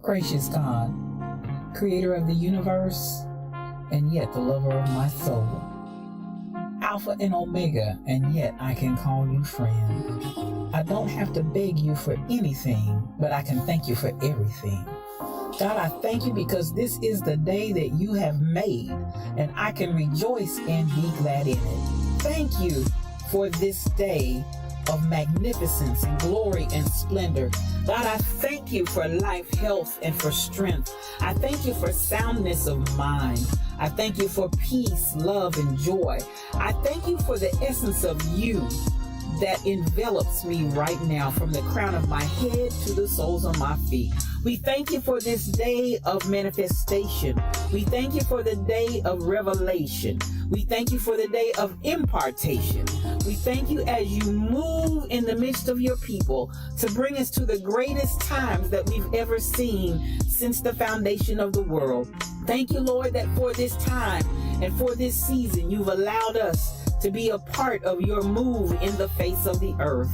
Gracious God, creator of the universe, and yet the lover of my soul. Alpha and Omega, and yet I can call you friend. I don't have to beg you for anything, but I can thank you for everything. God, I thank you because this is the day that you have made, and I can rejoice and be glad in it. Thank you for this day of magnificence and glory and splendor. God, I thank you for life, health, and for strength. I thank you for soundness of mind. I thank you for peace, love, and joy. I thank you for the essence of you that envelops me right now, from the crown of my head to the soles of my feet. We thank you for this day of manifestation. We thank you for the day of revelation. We thank you for the day of impartation. We thank you as you move in the midst of your people to bring us to the greatest times that we've ever seen since the foundation of the world. Thank you, Lord, that for this time and for this season, you've allowed us to be a part of your move in the face of the earth.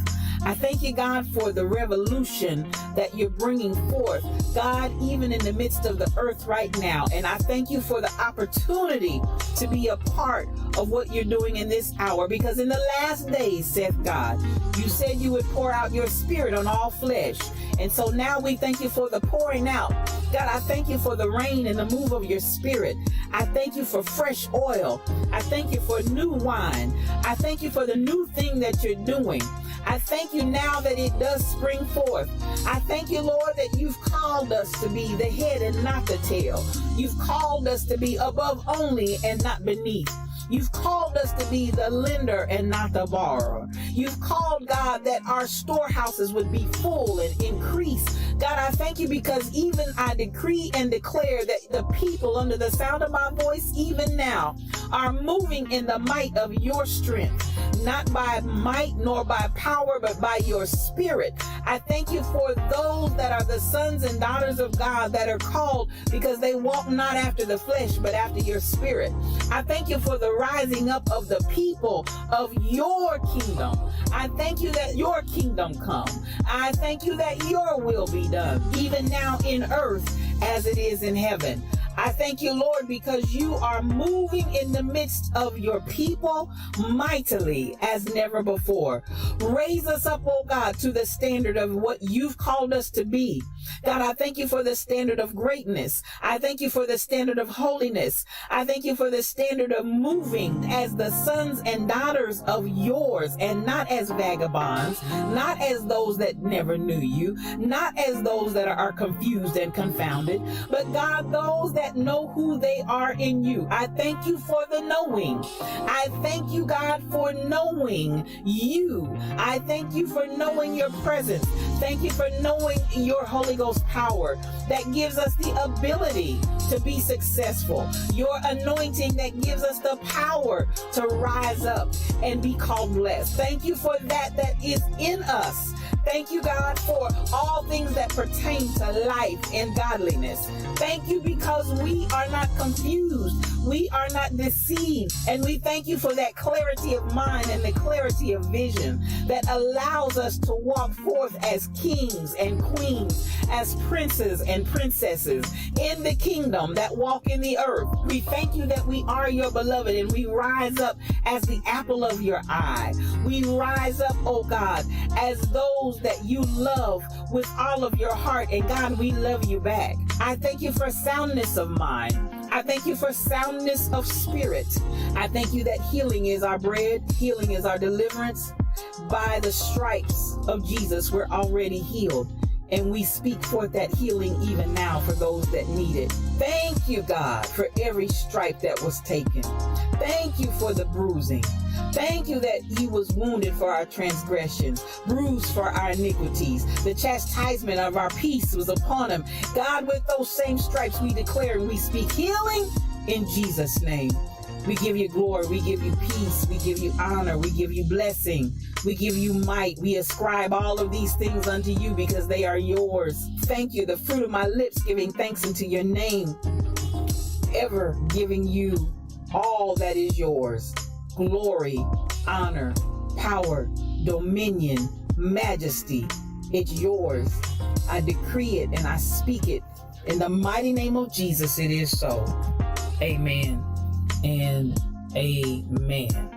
I thank you, God, for the revolution that you're bringing forth, God, even in the midst of the earth right now. And I thank you for the opportunity to be a part of what you're doing in this hour, because in the last days, saith God, you said you would pour out your spirit on all flesh. And so now we thank you for the pouring out. God, I thank you for the rain and the move of your spirit. I thank you for fresh oil. I thank you for new wine. I thank you for the new thing that you're doing. I thank you now that it does spring forth. I thank you, Lord, that you've called us to be the head and not the tail. You've called us to be above only and not beneath. You've called us to be the lender and not the borrower. You've called, God, that our storehouses would be full and increase. God, I thank you because even I decree and declare that the people under the sound of my voice, even now, are moving in the might of your strength, not by might nor by power, but by your spirit. I thank you for those that are the sons and daughters of God that are called because they walk not after the flesh, but after your spirit. I thank you for the rising up of the people of your kingdom. I thank you that your kingdom come. I thank you that your will be done, even now in earth as it is in heaven. I thank you, Lord, because you are moving in the midst of your people mightily as never before. Raise us up, oh God, to the standard of what you've called us to be. God, I thank you for the standard of greatness. I thank you for the standard of holiness. I thank you for the standard of moving as the sons and daughters of yours, and not as vagabonds, not as those that never knew you, not as those that are confused and confounded, but God, those that know who they are in you. I thank you for the knowing. I thank you, God, for knowing you. I thank you for knowing your presence. Thank you for knowing your Holy Ghost power that gives us the ability to be successful. Your anointing that gives us the power to rise up and be called blessed. Thank you for that is in us. Thank you, God, for all things that pertain to life and godliness. Thank you because we are not confused. We are not deceived. And we thank you for that clarity of mind and the clarity of vision that allows us to walk forth as kings and queens, as princes and princesses in the kingdom that walk in the earth. We thank you that we are your beloved, and we rise up as the apple of your eye. We rise up, oh God, as those that you love with all of your heart. And God, we love you back. I thank you for soundness of mind. I thank you for soundness of spirit. I thank you that healing is our bread. Healing is our deliverance. By the stripes of Jesus, we're already healed. And we speak forth that healing even now for those that need it. Thank you, God, for every stripe that was taken. Thank you for the bruising. Thank you that he was wounded for our transgressions, bruised for our iniquities. The chastisement of our peace was upon him. God, with those same stripes we declare and we speak healing in Jesus' name. We give you glory, we give you peace, we give you honor, we give you blessing, we give you might. We ascribe all of these things unto you because they are yours. Thank you, the fruit of my lips giving thanks unto your name, ever giving you all that is yours. Glory, honor, power, dominion, majesty, it's yours. I decree it and I speak it. In the mighty name of Jesus, it is so. Amen and amen.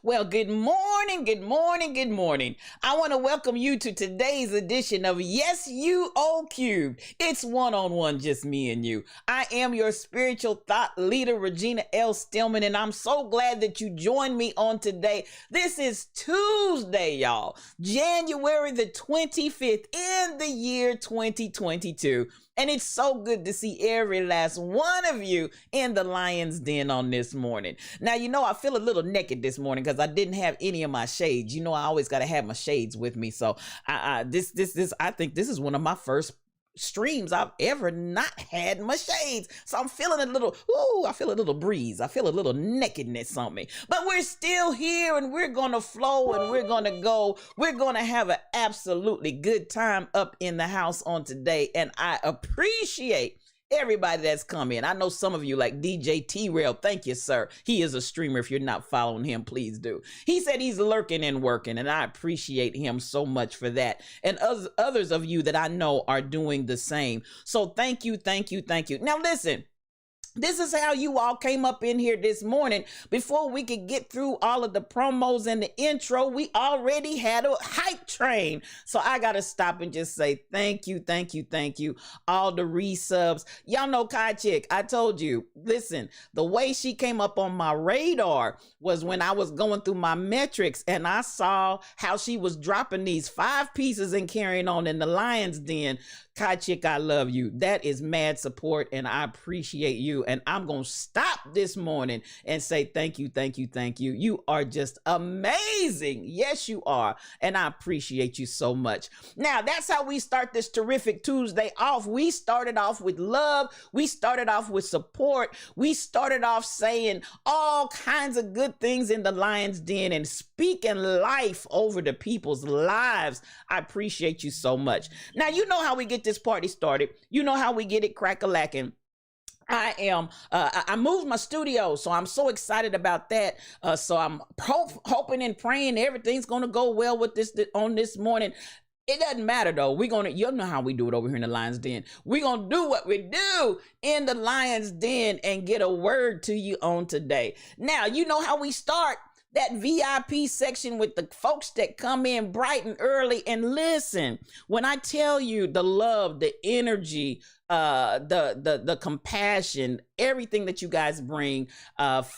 Well, good morning, good morning, good morning. I want to welcome you to today's edition of Yes You O Cubed. It's one-on-one, just me and you. I am your spiritual thought leader, Regina L. Stillman, and I'm so glad that you joined me on today. This is Tuesday, y'all, January the 25th in the year 2022. And it's so good to see every last one of you in the Lion's Den on this morning. Now, you know, I feel a little naked this morning because I didn't have any of my shades. You know, I always got to have my shades with me. So I think this is one of my first streams I've ever not had my shades. So I'm feeling I feel a little breeze. I feel a little nakedness on me. But we're still here and we're going to flow and we're going to go. We're going to have an absolutely good time up in the house on today. And I appreciate everybody that's come in. I know some of you like DJ T-Rail. Thank you, sir. He is a streamer. If you're not following him, please do. He said he's lurking and working, and I appreciate him so much for that. And others of you that I know are doing the same. So thank you, thank you, thank you. Now listen, This is how you all came up in here this morning. Before we could get through all of the promos and the intro, we already had a hype train. So I got to stop and just say thank you, thank you, thank you. All the resubs. Y'all know Kai Chick, I told you, listen, the way she came up on my radar was when I was going through my metrics and I saw how she was dropping these 5 pieces and carrying on in the Lion's Den. Kai Chick, I love you. That is mad support and I appreciate you. And I'm going to stop this morning and say thank you, thank you, thank you. You are just amazing. Yes, you are. And I appreciate you so much. Now, that's how we start this terrific Tuesday off. We started off with love. We started off with support. We started off saying all kinds of good things in the Lion's Den and speaking life over the people's lives. I appreciate you so much. Now, you know how we get this party started. You know how we get it crack-a-lacking. I moved my studio, so I'm so excited about that. So I'm hoping and praying everything's going to go well with this on this morning. It doesn't matter though. You'll know how we do it over here in the Lion's Den. We're going to do what we do in the Lion's Den and get a word to you on today. Now, you know how we start. That VIP section with the folks that come in bright and early and listen. When I tell you the love, the energy, the compassion, everything that you guys bring,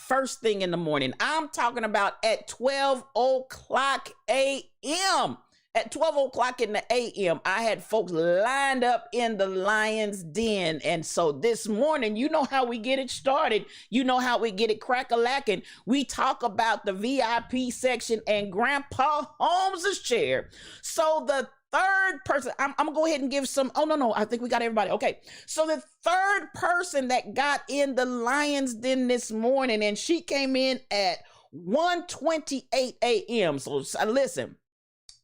first thing in the morning, I'm talking about at 12 o'clock a.m. At 12 o'clock in the a.m., I had folks lined up in the Lion's Den. And so this morning, you know how we get it started. You know how we get it crack-a-lacking. We talk about the VIP section and Grandpa Holmes' chair. So the third person, I'm going to go ahead and give some, oh, no, I think we got everybody. Okay, so the third person that got in the Lion's Den this morning, and she came in at 1:28 a.m. So listen.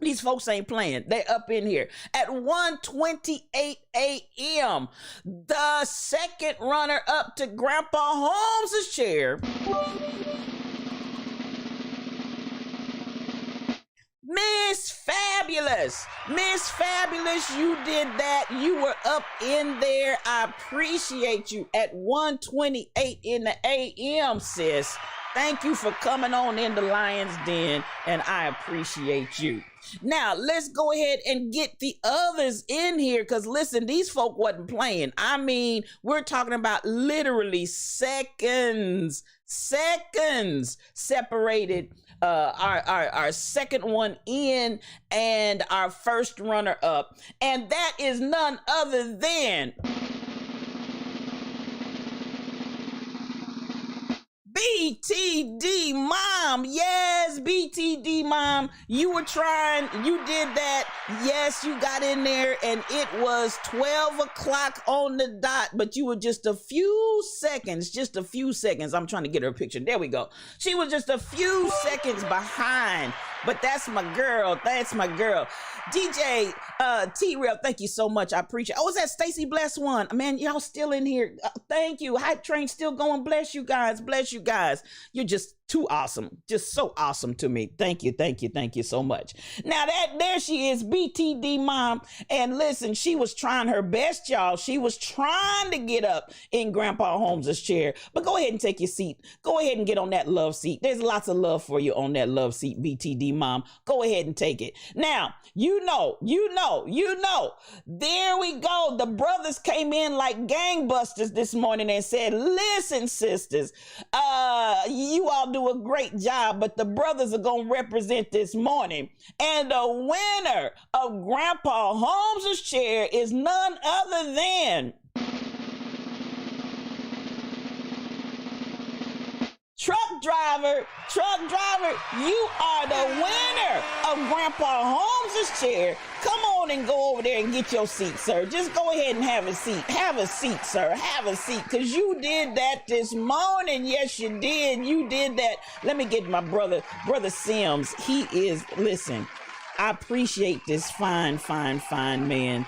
These folks ain't playing. They up in here. At 1:28 a.m., the second runner up to Grandpa Holmes' chair, Miss Fabulous. Miss Fabulous, you did that. You were up in there. I appreciate you. At 1:28 in the a.m., sis. Thank you for coming on in the Lion's Den, and I appreciate you. Now, let's go ahead and get the others in here, because listen, these folk wasn't playing. I mean, we're talking about literally seconds separated our second one in and our first runner up. And that is none other than BTD Mom. Yes, BTD Mom, you were trying, you did that. Yes, you got in there and it was 12 o'clock on the dot, but you were just a few seconds. I'm trying to get her a picture. There we go. She was just a few seconds behind, but that's my girl. DJ T-Real, thank you so much. I appreciate it. Oh, is that Stacy Bless one? Man, y'all still in here. Thank you. Hype train still going. Bless you guys. You're just too awesome. Just so awesome to me. Thank you so much. Now there she is, BTD Mom. And listen, she was trying her best, y'all. She was trying to get up in Grandpa Holmes' chair. But go ahead and take your seat. Go ahead and get on that love seat. There's lots of love for you on that love seat, BTD Mom. Go ahead and take it. Now, you know. There we go. The brothers came in like gangbusters this morning and said, listen, sisters, you all do a great job, but the brothers are going to represent this morning. And the winner of Grandpa Holmes' chair is none other than Truck driver, you are the winner of Grandpa Holmes' chair. Come on and go over there and get your seat, sir. Just go ahead and have a seat. Have a seat, sir. Have a seat, because you did that this morning. Yes, you did. You did that. Let me get my brother Sims. Listen, I appreciate this fine man.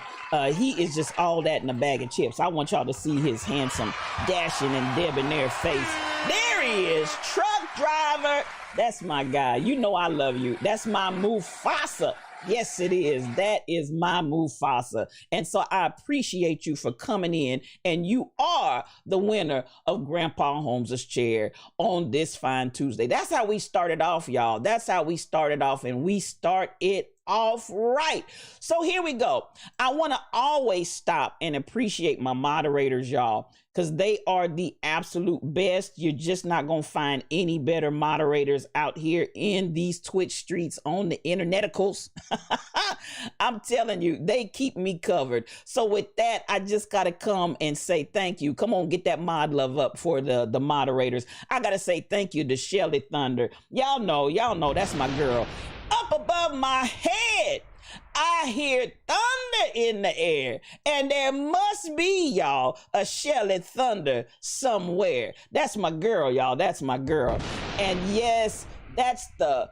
He is just all that in a bag of chips. I want y'all to see his handsome, dashing, and debonair face. There he is, truck driver. That's my guy. You know I love you. That's my Mufasa. Yes, it is. That is my Mufasa. And so I appreciate you for coming in. And you are the winner of Grandpa Holmes's chair on this fine Tuesday. That's how we started off, y'all. That's how we started off. And we start it off right. So here we go. I want to always stop and appreciate my moderators, y'all, because they are the absolute best. You're just not going to find any better moderators out here in these Twitch streets on the interneticals. I'm telling you, they keep me covered. So with that, I just got to come and say thank you. Come on, get that mod love up for the moderators. I got to say thank you to Shelly Thunder. Y'all know that's my girl. Up above my head, I hear thunder in the air, and there must be, y'all, a Shelly Thunder somewhere. That's my girl, y'all. That's my girl. And yes, that's the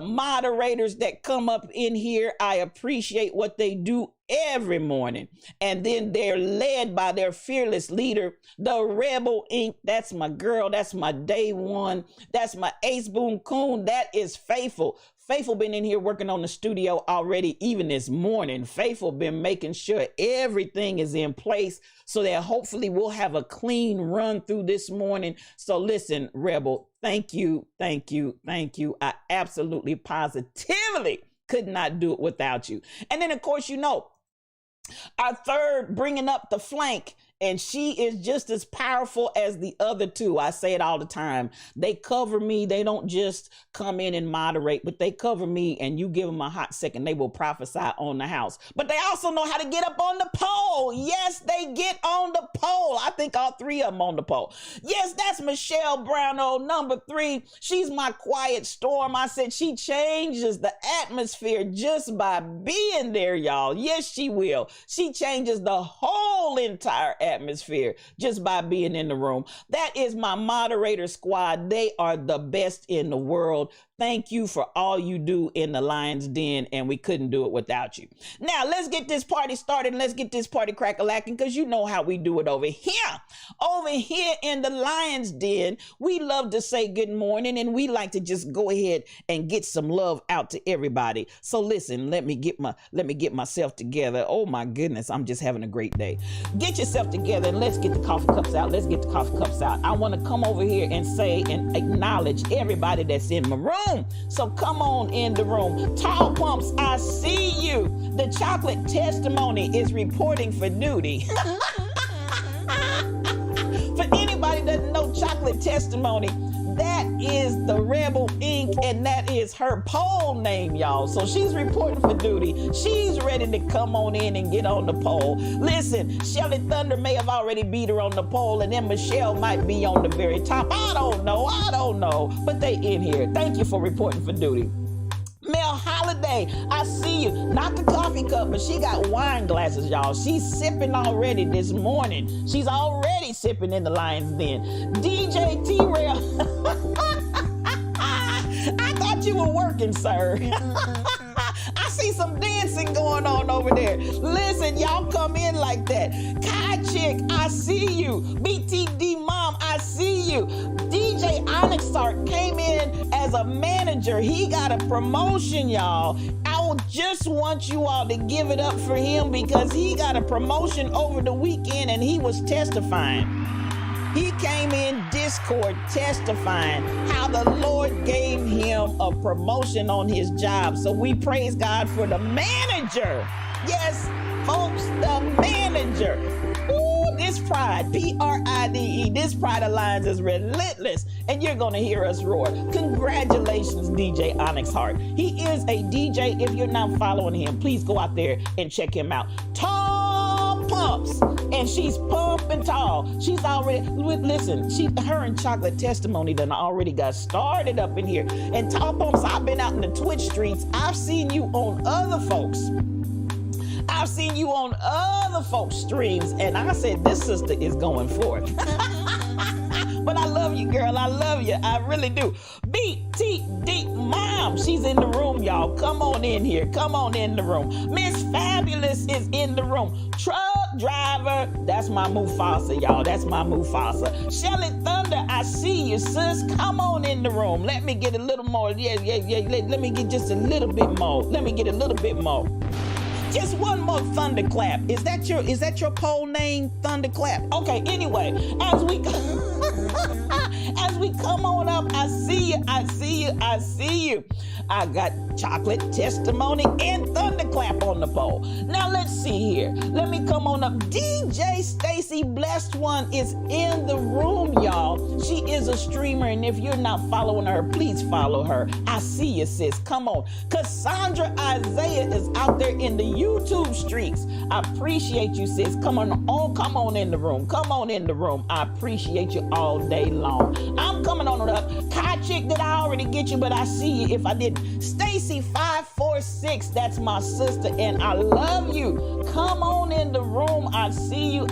moderators that come up in here. I appreciate what they do every morning. And then they're led by their fearless leader, the Rebel Inc. That's my girl. That's my day one. That's my Ace Boon Coon. That is Faithful. Faithful been in here working on the studio already, even this morning. Faithful been making sure everything is in place so that hopefully we'll have a clean run through this morning. So listen, Rebel, thank you, thank you, thank you. I absolutely positively could not do it without you. And then, of course, you know, our third bringing up the flank, and she is just as powerful as the other two. I say it all the time. They cover me. They don't just come in and moderate, but they cover me, and you give them a hot second, they will prophesy on the house. But they also know how to get up on the pole. Yes, they get on the pole. I think all three of them on the pole. Yes, that's Michelle Brownell, number 3. She's my quiet storm. I said she changes the atmosphere just by being there, y'all. Yes, she will. She changes the whole entire atmosphere just by being in the room. That is my moderator squad. They are the best in the world. Thank you for all you do in the Lion's Den, and we couldn't do it without you. Now, let's get this party started. Let's get this party crack-a-lacking, because you know how we do it over here. Over here in the Lion's Den, we love to say good morning, and we like to just go ahead and get some love out to everybody. So listen, let me get myself together. Oh my goodness, I'm just having a great day. Get yourself together and let's get the coffee cups out. Let's get the coffee cups out. I want to come over here and say and acknowledge everybody that's in my room. So come on in the room. Tall Pumps, I see you. The chocolate testimony is reporting for duty. For anybody that doesn't know chocolate testimony, that is the Rebel Inc. and that is her pole name, y'all. So she's reporting for duty. She's ready to come on in and get on the pole. Listen, Shelly Thunder may have already beat her on the pole, and then Michelle might be on the very top. I don't know, but they in here. Thank you for reporting for duty. Mel Holiday, I see you. Not the coffee cup, but she got wine glasses, y'all. She's sipping already this morning. She's already sipping in the Lion's Den. DJ T-Rail. I thought you were working, sir. I see some dancing going on over there. Listen, y'all come in like that. Kai Chick, I see you. BTD Mom, I see you. DJ Onyxart came in as a manager. He got a promotion, y'all. I just want you all to give it up for him because he got a promotion over the weekend and he was testifying. He came in Discord testifying how the Lord gave him a promotion on his job. So we praise God for the manager. Yes, folks, the manager. Ooh, this pride, P-R-I-D-E, this Pride Alliance is relentless, and you're going to hear us roar. Congratulations, DJ Onyx Hart. He is a DJ. If you're not following him, please go out there and check him out. Tall Pumps, and she's pumping tall. She's already, listen, her and Chocolate Testimony done already got started up in here. And Tall Pumps, I've been out in the Twitch streets. I've seen you on other folks. I've seen you on other folks' streams, and I said, this sister is going forth. But I love you, girl. I love you. I really do. BTD Mom, she's in the room, y'all. Come on in here. Come on in the room. Miss Fabulous is in the room. Truck driver, that's my Mufasa, y'all. That's my Mufasa. Shelly Thunder, I see you, sis. Come on in the room. Let me get a little more. Yeah. Let me get just a little bit more. Let me get a little bit more. Just one more thunderclap. Is that your poll name, Thunderclap? Okay, anyway, as we come on up, I see you. I got Chocolate, Testimony, and Thunderclap on the poll. Now let's see here. Let me come on up. DJ Stacy Blessed One is in the room, y'all. She is a streamer, and if you're not following her, please follow her. I see you, sis. Come on. Cassandra Isaiah is out there in the YouTube streets. I appreciate you, sis. Come on in the room. Come on in the room. I appreciate you all day long. I'm coming on up. Kai Chick, did I already get you? But I see you if I didn't. Stacy 546, that's my sister, and I love you. Come on in the room. I see you.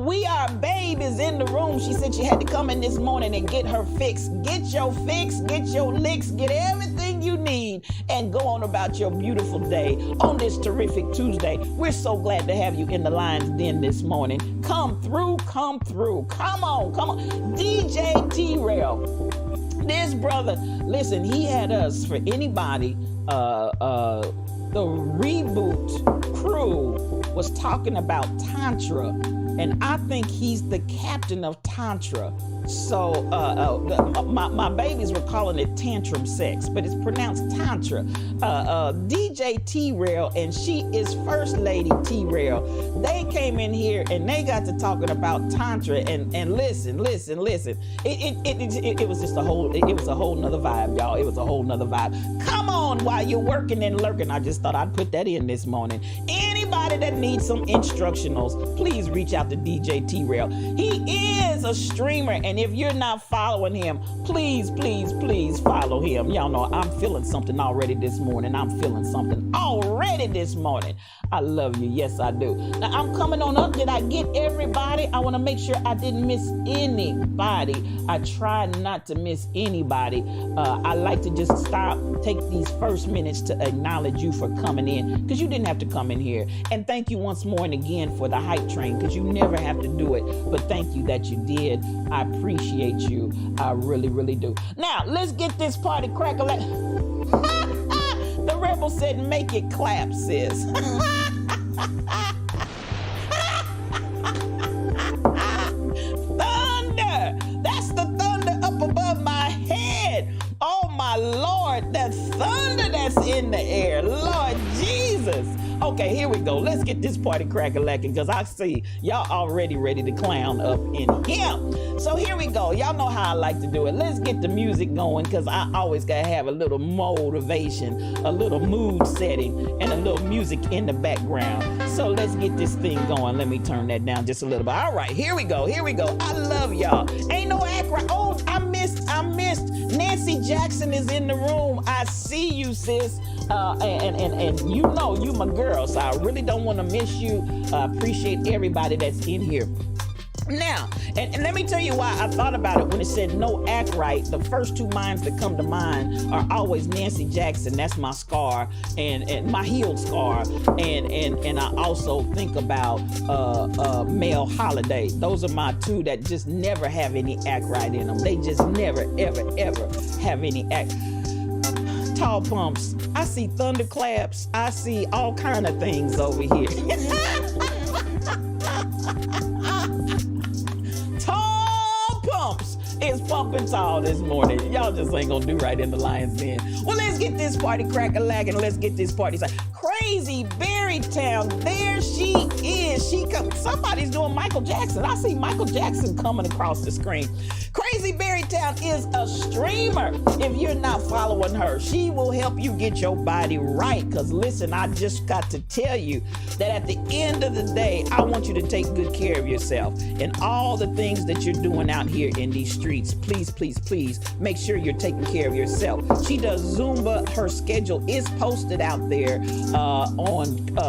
We Are Babe is in the room. She said she had to come in this morning and get her fix. Get your fix, get your licks, get everything you need, and go on about your beautiful day on this terrific Tuesday. We're so glad to have you in the Lion's Den this morning. Come through. Come on. DJ T-Rail. This brother, listen, he had us, for anybody, the Reboot crew was talking about Tantra, and I think he's the captain of Tantra. So my babies were calling it tantrum sex, but it's pronounced Tantra. DJ T-Rail, and she is First Lady T-Rail. They came in here and they got to talking about Tantra, and listen. It was just a whole nother vibe, y'all. It was a whole nother vibe. Come on, while you're working and lurking, I just thought I'd put that in this morning. Anybody that needs some instructionals, please reach out to DJ T-Rail. He is a streamer, and if you're not following him, please follow him. Y'all know I'm feeling something already this morning. I love you. Yes, I do. Now, I'm coming on up. Did I get everybody? I want to make sure I didn't miss anybody. I try not to miss anybody. I like to just take these first minutes to acknowledge you for coming in, because you didn't have to come in here. And thank you once more and again for the hype train, because you never have to do it. But thank you that you did. I appreciate you. I really, really do. Now, let's get this party crackle. The Rebel said, make it clap, sis. Thunder! That's the thunder up above my head. Oh, my Lord, that thunder that's in the air. Lord Jesus. Okay, here we go. Let's get this party crack-a-lacking, because I see y'all already ready to clown up in here. So here we go. Y'all know how I like to do it. Let's get the music going, because I always got to have a little motivation, a little mood setting, and a little music in the background. So let's get this thing going. Let me turn that down just a little bit. All right, here we go. I love y'all. Ain't no act right. Oh, I missed. Nancy Jackson is in the room. I see you, sis. And you know you my girl, so I really don't want to miss you. Appreciate everybody that's in here. Now, and let me tell you why I thought about it when it said no act right. The first two minds that come to mind are always Nancy Jackson. That's my scar, and my healed scar. And I also think about Mel Holiday. Those are my two that just never have any act right in them. They just never, ever have any act. Tall pumps. I see thunderclaps. I see all kind of things over here. Tall pumps is pumping tall this morning. Y'all just ain't gonna do right in the Lion's Den. Well, let's get this party crack-a-lacking. Let's get this party started. Crazy Berrytown, there she is. Somebody's doing Michael Jackson. I see Michael Jackson coming across the screen. Crazy Berrytown. Town is a streamer. If you're not following her, she will help you get your body right. Because listen, I just got to tell you that at the end of the day, I want you to take good care of yourself. And all the things that you're doing out here in these streets, please, please, please make sure you're taking care of yourself. She does Zumba. Her schedule is posted out there on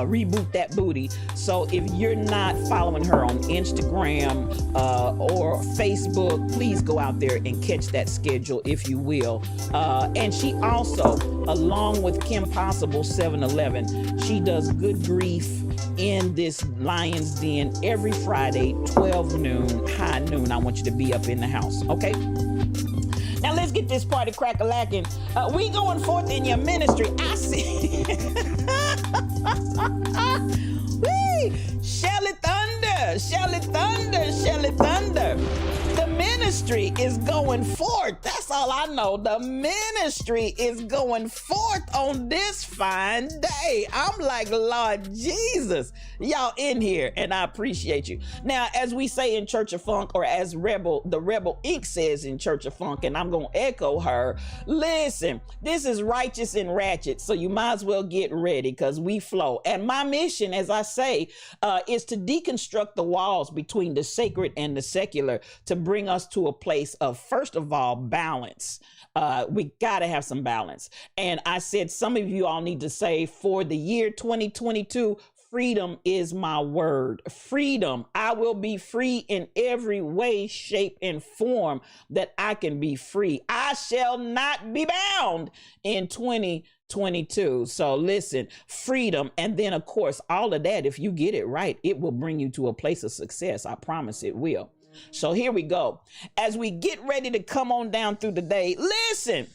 Reboot That Booty. So if you're not following her on Instagram or Facebook, please go out there and catch that schedule, if you will. And she also, along with Kim Possible 711, she does Good Grief in this Lion's Den every Friday, 12 noon, high noon. I want you to be up in the house, okay? Now let's get this party crack-a-lacking. We going forth in your ministry. I see. Whee! Shelly Thunder, Shelly Thunder, Shelly Thunder. The ministry is going forth. That's all I know. The ministry is going forth on this fine day. I'm like, Lord Jesus, y'all in here, and I appreciate you. Now, as we say in Church of Funk, or as the Rebel Inc. says in Church of Funk, and I'm going to echo her, listen, this is righteous and ratchet, so you might as well get ready because we flow. And my mission, as I say, is to deconstruct the walls between the sacred and the secular to bring us to a place of, first of all, balance. We got to have some balance. And I said, some of you all need to say, for the year 2022, freedom is my word. Freedom. I will be free in every way, shape, and form that I can be free. I shall not be bound in 2022. So listen, freedom. And then, of course, all of that, if you get it right, it will bring you to a place of success. I promise it will. So here we go. As we get ready to come on down through the day, listen,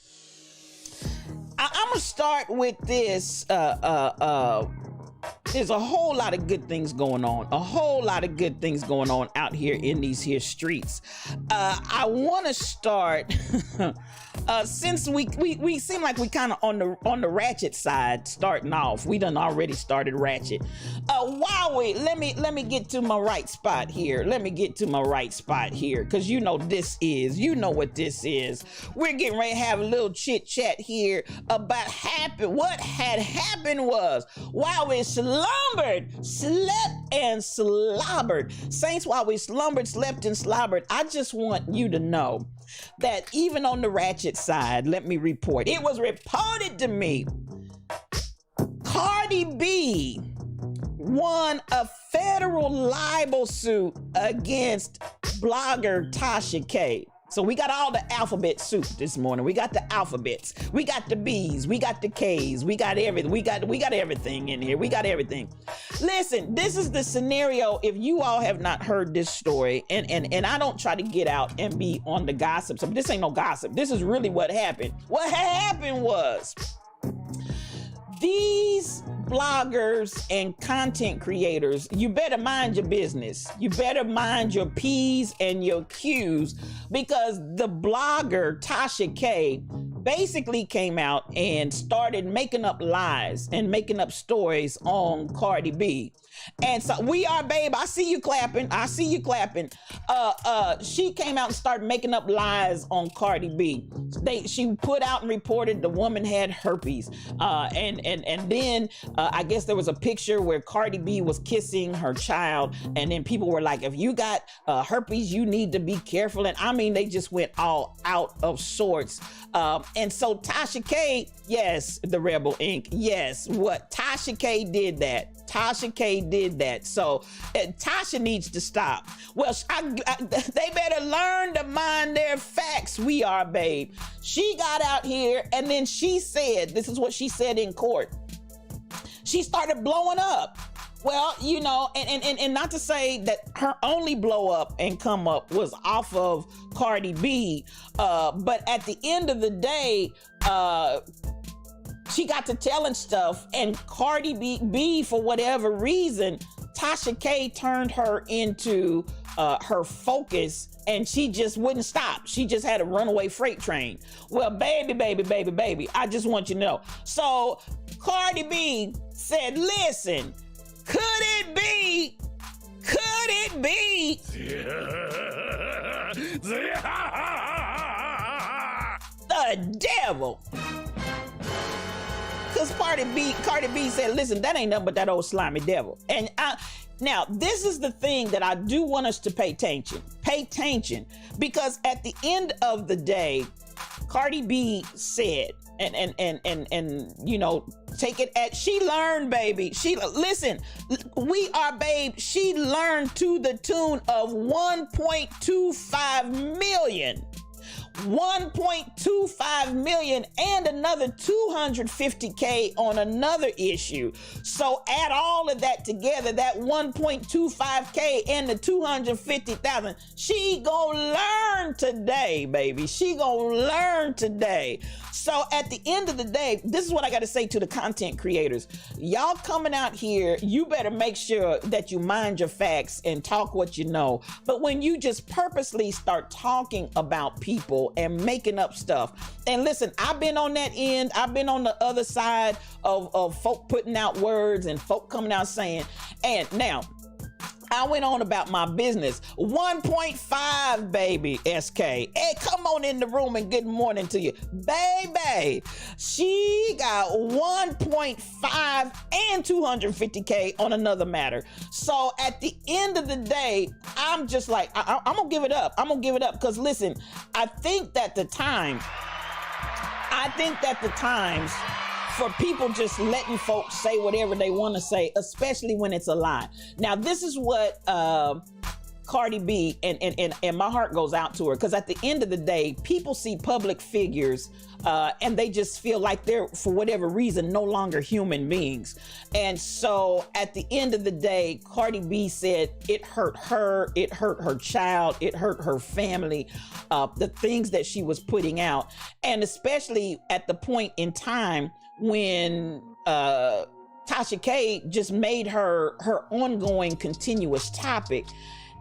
I'm going to start with this. There's a whole lot of good things going on. A whole lot of good things going on out here in these here streets. I want to start since we seem like we kind of on the ratchet side starting off. We done already started ratchet. Let me get to my right spot here. Let me get to my right spot here, because you know what this is. We're getting ready to have a little chit chat here about what had happened was while we slept and slobbered. Saints, while we slumbered, slept and slobbered, I just want you to know that even on the ratchet side, let me report. It was reported to me Cardi B won a federal libel suit against blogger Tasha K. So we got all the alphabet soup this morning. We got the alphabets. We got the B's. We got the K's. We got everything. We got everything in here. We got everything. Listen, this is the scenario. If you all have not heard this story, and I don't try to get out and be on the gossip. So this ain't no gossip. This is really what happened. What happened was these bloggers and content creators, you better mind your business. You better mind your P's and your Q's, because the blogger Tasha K basically came out and started making up lies and making up stories on Cardi B. And so we are, babe, I see you clapping. She came out and started making up lies on Cardi B. She put out and reported the woman had herpes. And then I guess there was a picture where Cardi B was kissing her child. And then people were like, if you got herpes, you need to be careful. And I mean, they just went all out of sorts. And so Tasha K, yes, the Rebel Inc. Yes, Tasha K did that. Tasha K did that. So Tasha needs to stop. Well, they better learn to mind their facts. We are, babe. She got out here and then she said, this is what she said in court. She started blowing up. Well, you know, and not to say that her only blow up and come up was off of Cardi B, but at the end of the day, she got to telling stuff, and Cardi B, for whatever reason, Tasha K turned her into her focus, and she just wouldn't stop. She just had a runaway freight train. Well, baby, I just want you to know. So Cardi B said, listen, could it be The devil. Because Cardi B said, listen, that ain't nothing but that old slimy devil. And now, this is the thing that I do want us to pay attention. Pay attention. Because at the end of the day, Cardi B said, and you know, take it at, she learned, baby. Listen, we are, babe, she learned to the tune of 1.25 million. 1.25 million and another 250K on another issue. So add all of that together, that 1.25K and the 250,000. She gonna learn today, baby. She gonna learn today. So at the end of the day, this is what I got to say to the content creators. Y'all coming out here, you better make sure that you mind your facts and talk what you know. But when you just purposely start talking about people and making up stuff, and listen, I've been on that end. I've been on the other side of folk putting out words and folk coming out saying, and now, I went on about my business. 1.5, baby, SK. Hey, come on in the room and good morning to you. Baby, she got 1.5 and 250K on another matter. So at the end of the day, I'm just like, I'm going to give it up. I'm going to give it up because listen, I think that the times for people just letting folks say whatever they want to say, especially when it's a lie. Now, this is what Cardi B, and my heart goes out to her, because at the end of the day, people see public figures and they just feel like they're, for whatever reason, no longer human beings. And so at the end of the day, Cardi B said it hurt her child, it hurt her family, the things that she was putting out. And especially at the point in time when Tasha K just made her ongoing continuous topic.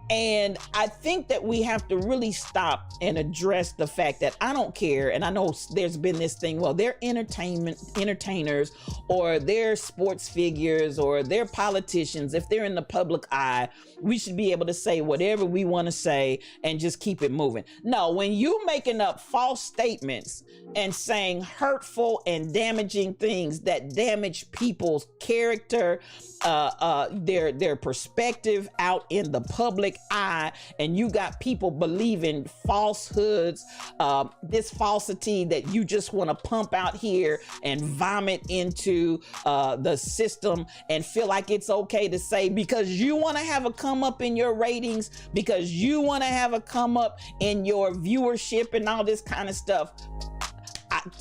And I think that we have to really stop and address the fact that I don't care. And I know there's been this thing, well, they're entertainers, or they're sports figures, or they're politicians. If they're in the public eye, we should be able to say whatever we want to say and just keep it moving. No, when you making up false statements and saying hurtful and damaging things that damage people's character, their perspective out in the public eye, and you got people believing falsehoods, this falsity that you just want to pump out here and vomit into the system and feel like it's okay to say because you want to have a come up in your ratings, because you want to have a come up in your viewership and all this kind of stuff.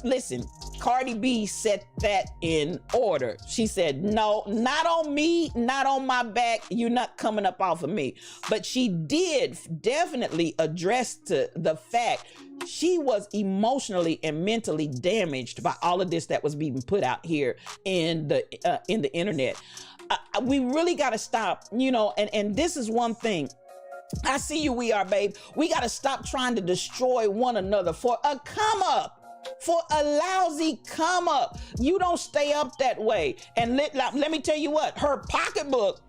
Listen, Cardi B set that in order. She said, no, not on me, not on my back. You're not coming up off of me. But she did definitely address the fact she was emotionally and mentally damaged by all of this that was being put out here in the internet. We really got to stop, you know, and this is one thing. I see you, we are, babe. We got to stop trying to destroy one another for a come up. For a lousy come up. You don't stay up that way. And let me tell you what, her pocketbook,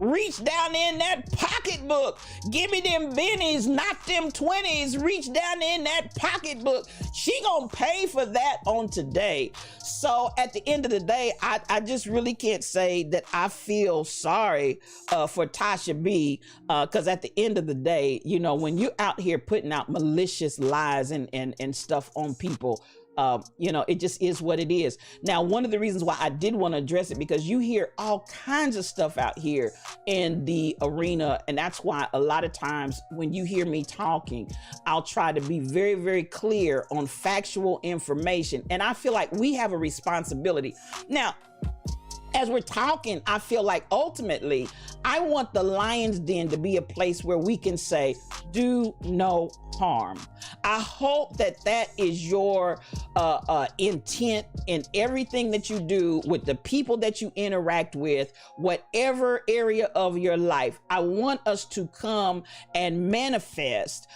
reach down in that pocketbook. Give me them bennies, not them 20s. Reach down in that pocketbook. She gonna pay for that on today. So at the end of the day, I just really can't say that I feel sorry for Tasha B, because at the end of the day, you know, when you're out here putting out malicious lies and stuff on people, you know, it just is what it is. Now, one of the reasons why I did want to address it, because you hear all kinds of stuff out here in the arena. And that's why a lot of times when you hear me talking, I'll try to be very, very clear on factual information. And I feel like we have a responsibility. Now, as we're talking, I feel like ultimately, I want the Lion's Den to be a place where we can say, do no harm. I hope that that is your intent in everything that you do with the people that you interact with, whatever area of your life. I want us to come and manifest.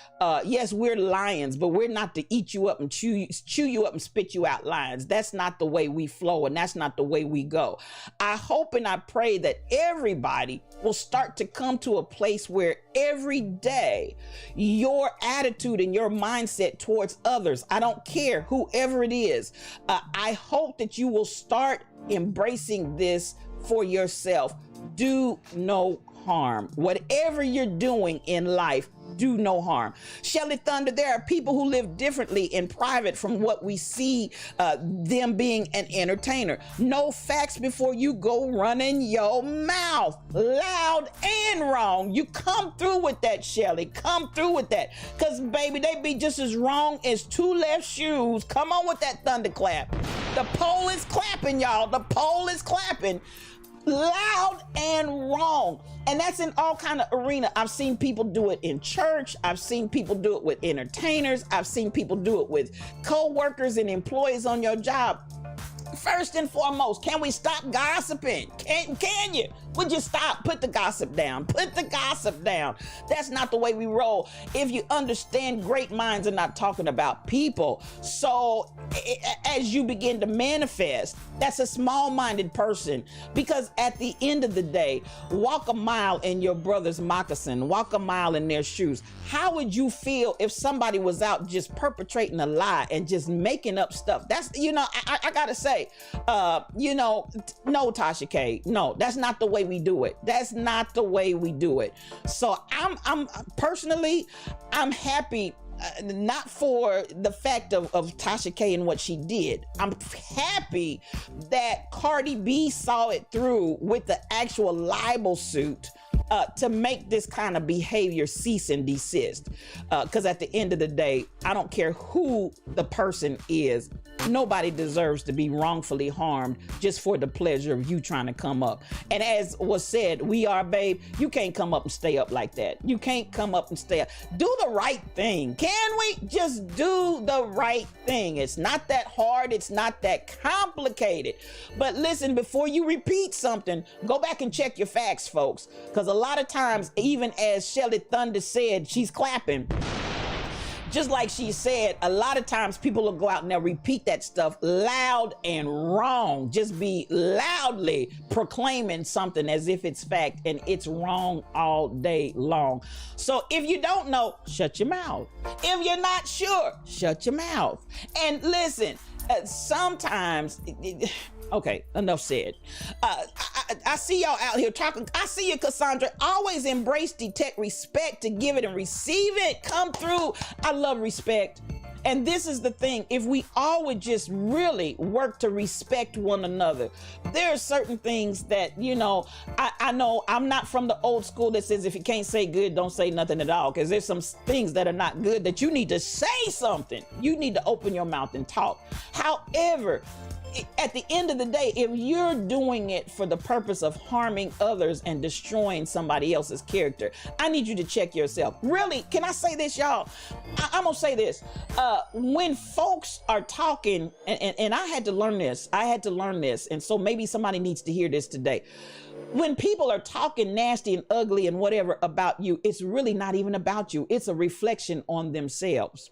Yes, we're lions, but we're not to eat you up and chew you up and spit you out lions. That's not the way we flow, and that's not the way we go. I hope and I pray that everybody will start to come to a place where every day, your attitude and your mindset towards others, I don't care whoever it is, I hope that you will start embracing this for yourself. Do no harm. Whatever you're doing in life, do no harm. Shelly Thunder, there are people who live differently in private from what we see them being an entertainer. No facts before you go running your mouth, loud and wrong. You come through with that, Shelly. Come through with that. Because, baby, they be just as wrong as two left shoes. Come on with that thunderclap. The pole is clapping, y'all. The pole is clapping. Loud and wrong. And that's in all kind of arena. I've seen people do it in church. I've seen people do it with entertainers. I've seen people do it with co-workers and employees on your job. First and foremost, can we stop gossiping? Can you? Would you stop? Put the gossip down. Put the gossip down. That's not the way we roll. If you understand, great minds are not talking about people. So as you begin to manifest, that's a small-minded person, because at the end of the day, walk a mile in your brother's moccasin, walk a mile in their shoes. How would you feel if somebody was out just perpetrating a lie and just making up stuff? That's, I gotta say, no, Tasha K, no, that's not the way we do it. That's not the way we do it. So I'm personally, I'm happy. Not for the fact of Tasha K and what she did. I'm happy that Cardi B saw it through with the actual libel suit to make this kind of behavior cease and desist. Because at the end of the day, I don't care who the person is. Nobody deserves to be wrongfully harmed just for the pleasure of you trying to come up. And as was said, we are, babe, you can't come up and stay up like that. You can't come up and stay up. Do the right thing. Can we just do the right thing? It's not that hard. It's not that complicated. But listen, before you repeat something, go back and check your facts, folks. Because a lot of times, even as Shelly Thunder said, she's clapping. Just like she said, a lot of times people will go out and they'll repeat that stuff loud and wrong. Just be loudly proclaiming something as if it's fact, and it's wrong all day long. So if you don't know, shut your mouth. If you're not sure, shut your mouth. And listen, sometimes... Okay, enough said. I see y'all out here talking. I see you, Cassandra. Always embrace, detect, respect, to give it and receive it. Come through. I love respect. And this is the thing. If we all would just really work to respect one another, there are certain things that, I know I'm not from the old school that says if you can't say good, don't say nothing at all. Because there's some things that are not good that you need to say something. You need to open your mouth and talk. However, at the end of the day, if you're doing it for the purpose of harming others and destroying somebody else's character, I need you to check yourself. Really, can I say this, y'all? I'm gonna say this. When folks are talking, and I had to learn this, and so maybe somebody needs to hear this today. When people are talking nasty and ugly and whatever about you, it's really not even about you. It's a reflection on themselves.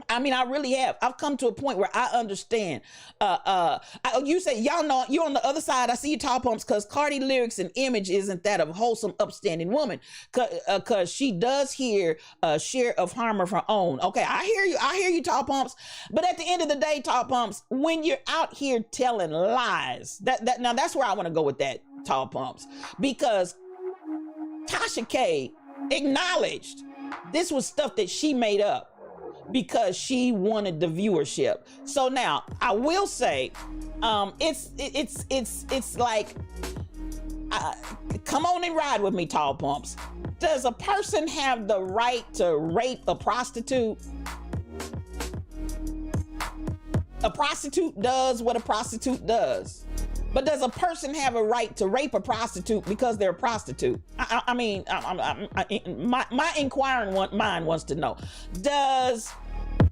I mean, I really have. I've come to a point where I understand. You say, y'all know, you're on the other side. I see you, Tall Pumps, because Cardi lyrics and image isn't that of a wholesome, upstanding woman. Because she does hear a share of harm of her own. Okay, I hear you, Tall Pumps. But at the end of the day, Tall Pumps, when you're out here telling lies, now that's where I want to go with that, Tall Pumps. Because Tasha K acknowledged this was stuff that she made up because she wanted the viewership. So now I will say, it's like, come on and ride with me, Tall Pumps. Does a person have the right to rape a prostitute? A prostitute does what a prostitute does. But does a person have a right to rape a prostitute because they're a prostitute? I mean, my inquiring mind wants to know, does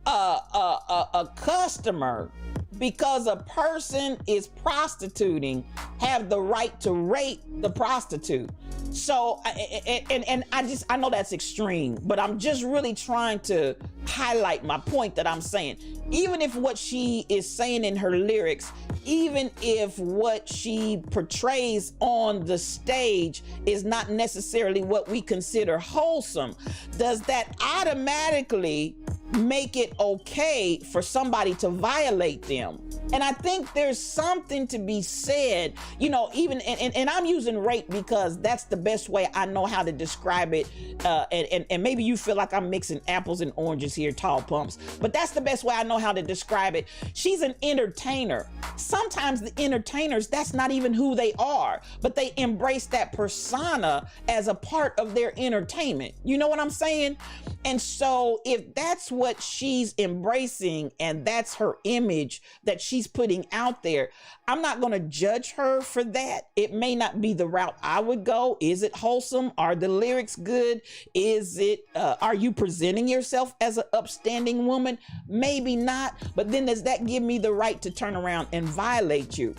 a customer because a person is prostituting have the right to rape the prostitute. So and I know that's extreme, but I'm just really trying to highlight my point that I'm saying. Even if what she is saying in her lyrics, even if what she portrays on the stage is not necessarily what we consider wholesome, does that automatically make it okay for somebody to violate them? And I think there's something to be said, you know, even, and I'm using rape because that's the best way I know how to describe it. And maybe you feel like I'm mixing apples and oranges here, Tall Pumps, but that's the best way I know how to describe it. She's an entertainer. Sometimes the entertainers, that's not even who they are, but they embrace that persona as a part of their entertainment. You know what I'm saying? And so if that's what she's embracing and that's her image that she's putting out there, I'm not going to judge her for that. It may not be the route I would go. Is it wholesome? Are the lyrics good? Is it, are you presenting yourself as an upstanding woman? Maybe not. But then does that give me the right to turn around and violate you?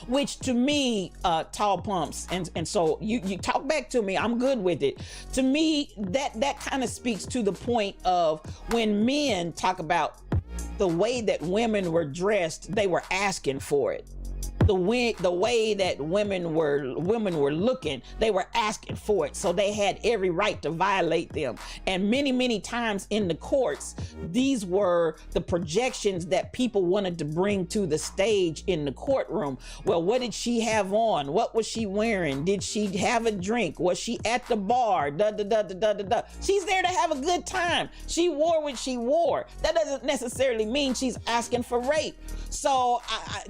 Which to me, Tall Pumps, and so you talk back to me, I'm good with it. To me, that kind of speaks to the point of when men talk about the way that women were dressed, they were asking for it. The way that women were looking, they were asking for it. So they had every right to violate them. And many times in the courts, these were the projections that people wanted to bring to the stage in the courtroom. Well, what did she have on? What was she wearing? Did she have a drink? Was she at the bar? She's there to have a good time. She wore what she wore. That doesn't necessarily mean she's asking for rape. So,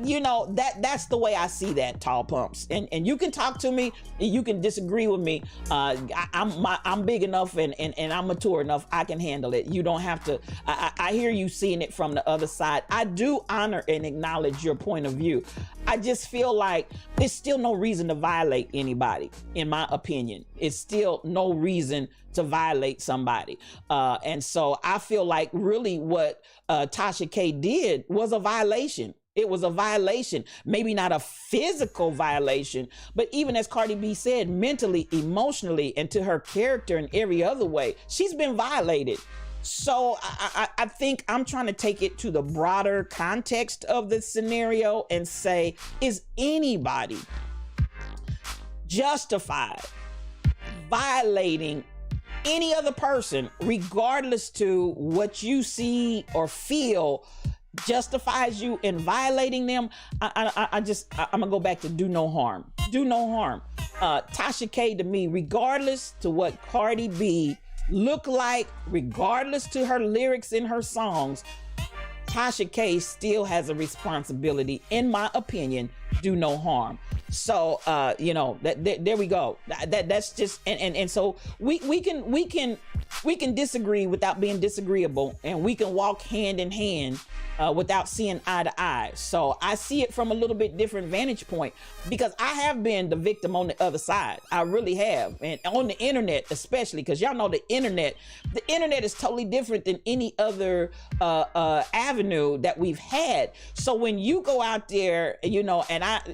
you know, that's the way I see that, Tall Pumps. And you can talk to me, you can disagree with me. I'm big enough and I'm mature enough, I can handle it. You don't have to. I hear you seeing it from the other side. I do honor and acknowledge your point of view. I just feel like there's still no reason to violate anybody, in my opinion. It's still no reason to violate somebody. And so I feel like really what Tasha K did was a violation. It was a violation, maybe not a physical violation, but even as Cardi B said, mentally, emotionally, and to her character in every other way, she's been violated. So I think I'm trying to take it to the broader context of the scenario and say, is anybody justified violating any other person, regardless to what you see or feel justifies you in violating them? I'm gonna go back to do no harm. Do no harm. Tasha K, to me, regardless to what Cardi B look like, regardless to her lyrics in her songs, Tasha K still has a responsibility, in my opinion, do no harm. So you know, there we go. That's just and so we can disagree without being disagreeable, and we can walk hand in hand without seeing eye to eye. So I see it from a little bit different vantage point, because I have been the victim on the other side. I really have. And on the internet, especially, because y'all know the internet is totally different than any other avenue that we've had. So when you go out there, you know, and I'm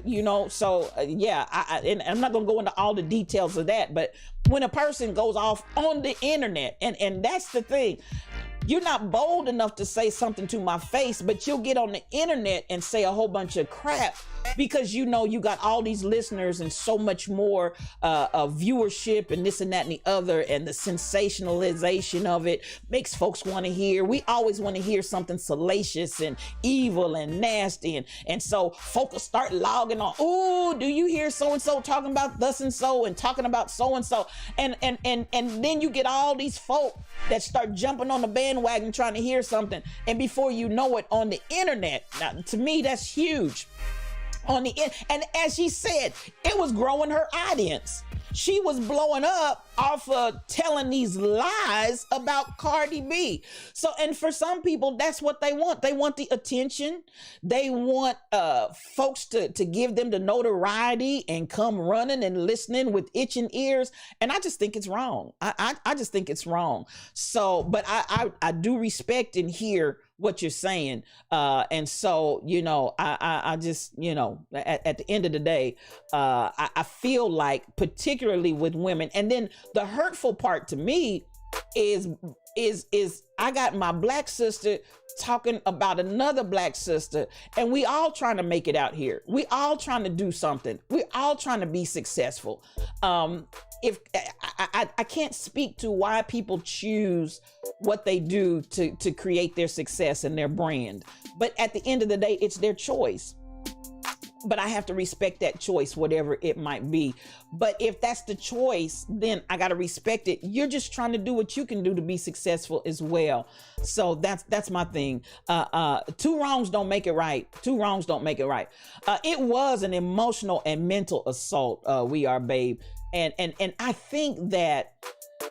not gonna go into all the details of that, but when a person goes off on the internet, and that's the thing, you're not bold enough to say something to my face, but you'll get on the internet and say a whole bunch of crap because you know you got all these listeners and so much more viewership and this and that and the other, and the sensationalization of it makes folks want to hear. We always want to hear something salacious and evil and nasty, and so folks start logging on. Ooh, do you hear so and so talking about thus and so and talking about so and so, and then you get all these folk that start jumping on the bandwagon trying to hear something, and before you know it, on the internet. Now, to me, that's huge. And as she said, it was growing her audience. She was blowing up off of telling these lies about Cardi B. So, and for some people, that's what they want. They want the attention. They want folks to give them the notoriety and come running and listening with itching ears. And I just think it's wrong. I just think it's wrong. So, but I do respect and hear what you're saying. And so, I just, at the end of the day, I feel like, particularly with women, and then the hurtful part to me is I got my black sister talking about another black sister, and we all trying to make it out here. We all trying to do something. We all trying to be successful. If I can't speak to why people choose what they do to create their success and their brand, but at the end of the day, it's their choice. But I have to respect that choice, whatever it might be. But if that's the choice, then I got to respect it. You're just trying to do what you can do to be successful as well. So that's my thing. Two wrongs don't make it right. Two wrongs don't make it right. It was an emotional and mental assault. We Are Babe. And I think that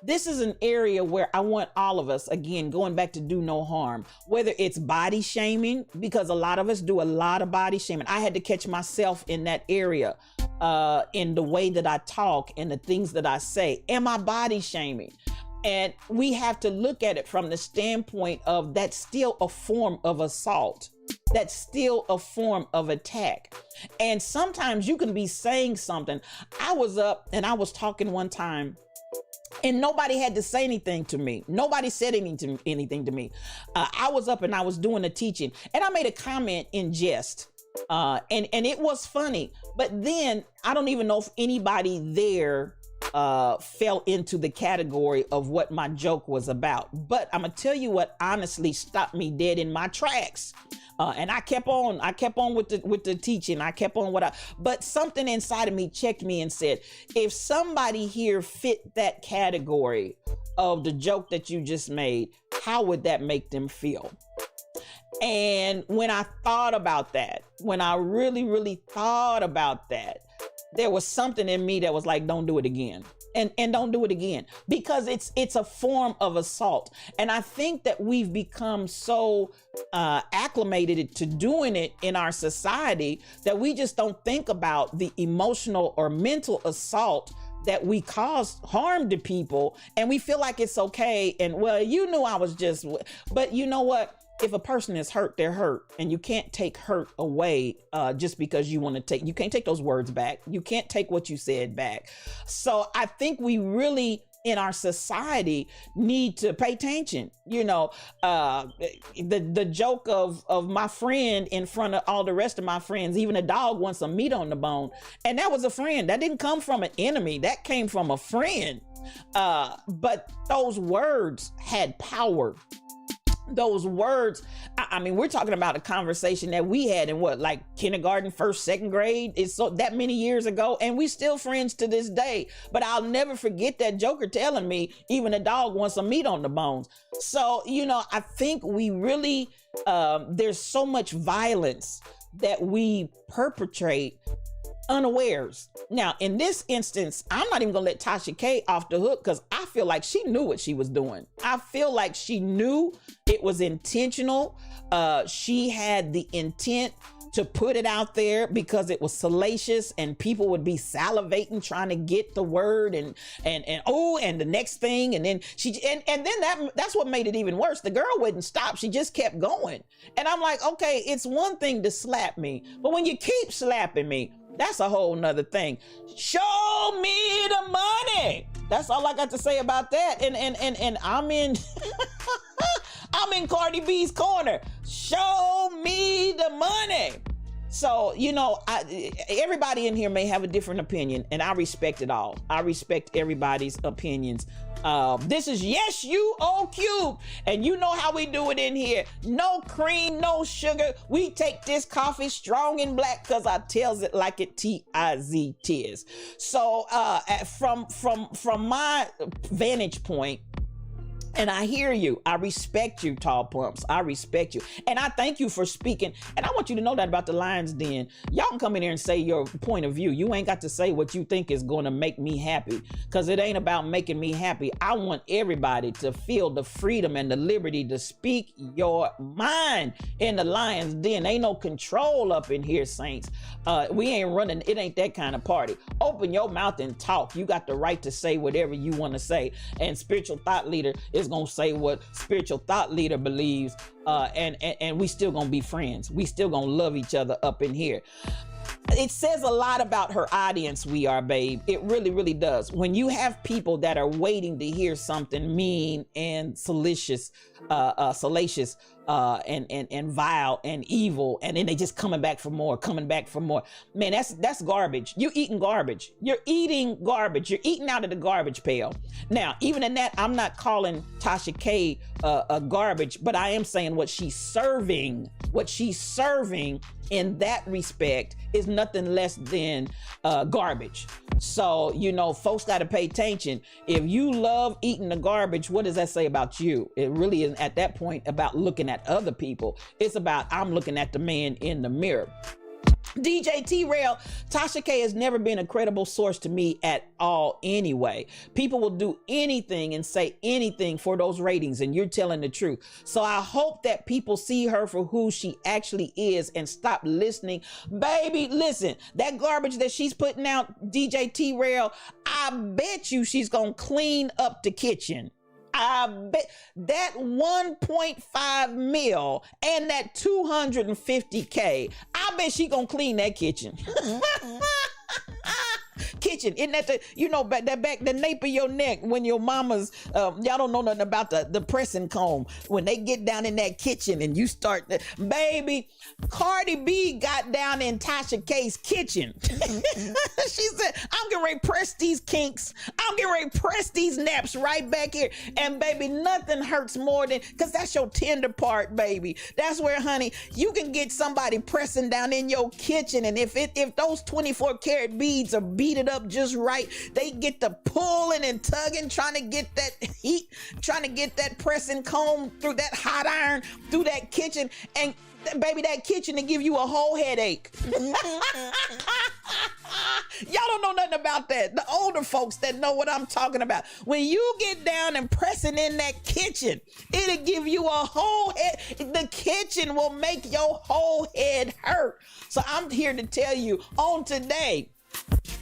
this is an area where I want all of us, again, going back to do no harm, whether it's body shaming, because a lot of us do a lot of body shaming. I had to catch myself in that area, in the way that I talk and the things that I say. Am I body shaming? And we have to look at it from the standpoint of that's still a form of assault. That's still a form of attack. And sometimes you can be saying something. I was up and I was talking one time, and nobody had to say anything to me. Nobody said anything to me. I was up and I was doing a teaching, and I made a comment in jest. And it was funny. But then I don't even know if anybody there fell into the category of what my joke was about. But I'm gonna tell you what honestly stopped me dead in my tracks. And I kept on with the teaching. I kept on but something inside of me checked me and said, if somebody here fit that category of the joke that you just made, how would that make them feel? And when I thought about that, when I really, really thought about that, there was something in me that was like, don't do it again. And don't do it again, because it's a form of assault. And I think that we've become so acclimated to doing it in our society that we just don't think about the emotional or mental assault that we cause harm to people, and we feel like it's okay. And well, I was just, but you know what? If a person is hurt, they're hurt, and you can't take hurt away just because you can't take those words back. You can't take what you said back. So I think we really, in our society, need to pay attention. The joke of my friend in front of all the rest of my friends, even a dog wants some meat on the bone. And that was a friend. That didn't come from an enemy. That came from a friend. But those words had power. Those words, I mean, we're talking about a conversation that we had in kindergarten, first, second grade. It's so that many years ago, and we still friends to this day. But I'll never forget that joker telling me even a dog wants some meat on the bones. So, I think we really, there's so much violence that we perpetrate unawares. Now, in this instance, I'm not even gonna let Tasha K off the hook, because I feel like she knew what she was doing. I feel like she knew it was intentional. She had the intent to put it out there because it was salacious, and people would be salivating trying to get the word and the next thing, and then that's what made it even worse. The girl wouldn't stop. She just kept going. And I'm like, okay, it's one thing to slap me, but when you keep slapping me, that's a whole nother thing. Show me the money. That's all I got to say about that. And I'm in I'm in Cardi B's corner. Show me the money. So, everybody in here may have a different opinion, and I respect it all. I respect everybody's opinions. This is Yes You O Cube, and you know how we do it in here. No cream, no sugar. We take this coffee strong and black, because I tells it like it T-I-Z tis. So from my vantage point, and I hear you. I respect you, Tall Pumps. I respect you. And I thank you for speaking. And I want you to know that about the Lions Den. Y'all can come in here and say your point of view. You ain't got to say what you think is going to make me happy, because it ain't about making me happy. I want everybody to feel the freedom and the liberty to speak your mind in the Lions Den. Ain't no control up in here, Saints. We ain't running. It ain't that kind of party. Open your mouth and talk. You got the right to say whatever you want to say. And Spiritual Thought Leader is is gonna say what spiritual thought leader believes, and we still gonna be friends. We still gonna love each other up in here. It says a lot about her audience, We Are, babe. It really, really does. When you have people that are waiting to hear something mean and salacious, and vile and evil, and then they just coming back for more. Man, that's garbage. You're eating garbage. You're eating out of the garbage pail. Now, even in that, I'm not calling Tasha K a garbage, but I am saying what she's serving in that respect is nothing less than garbage. So, folks got to pay attention. If you love eating the garbage, what does that say about you? It really isn't at that point about looking at other people. It's about, I'm looking at the man in the mirror. DJ T-Rail, Tasha K has never been a credible source to me at all anyway. People will do anything and say anything for those ratings, and you're telling the truth. So I hope that people see her for who she actually is and stop listening. Baby, listen, that garbage that she's putting out, DJ T-Rail, I bet you she's gonna clean up the kitchen. I bet that 1.5 mil and that 250K, I bet she gonna clean that kitchen. Kitchen, isn't that the nape of your neck when your mama's, y'all don't know nothing about the pressing comb. When they get down in that kitchen and you start, baby, Cardi B got down in Tasha K's kitchen. She said, I'm getting ready to press these kinks. I'm getting ready to press these naps right back here. And baby, nothing hurts more than, because that's your tender part, baby. That's where, honey, you can get somebody pressing down in your kitchen. And if those 24 karat beads are beaded up just right, they get the pulling and tugging, trying to get that heat, trying to get that pressing comb through that hot iron, through that kitchen, and baby, that kitchen to give you a whole headache. Y'all don't know nothing about that. The older folks that know what I'm talking about. When you get down and pressing in that kitchen, it'll give you a whole head. The kitchen will make your whole head hurt. So I'm here to tell you on today,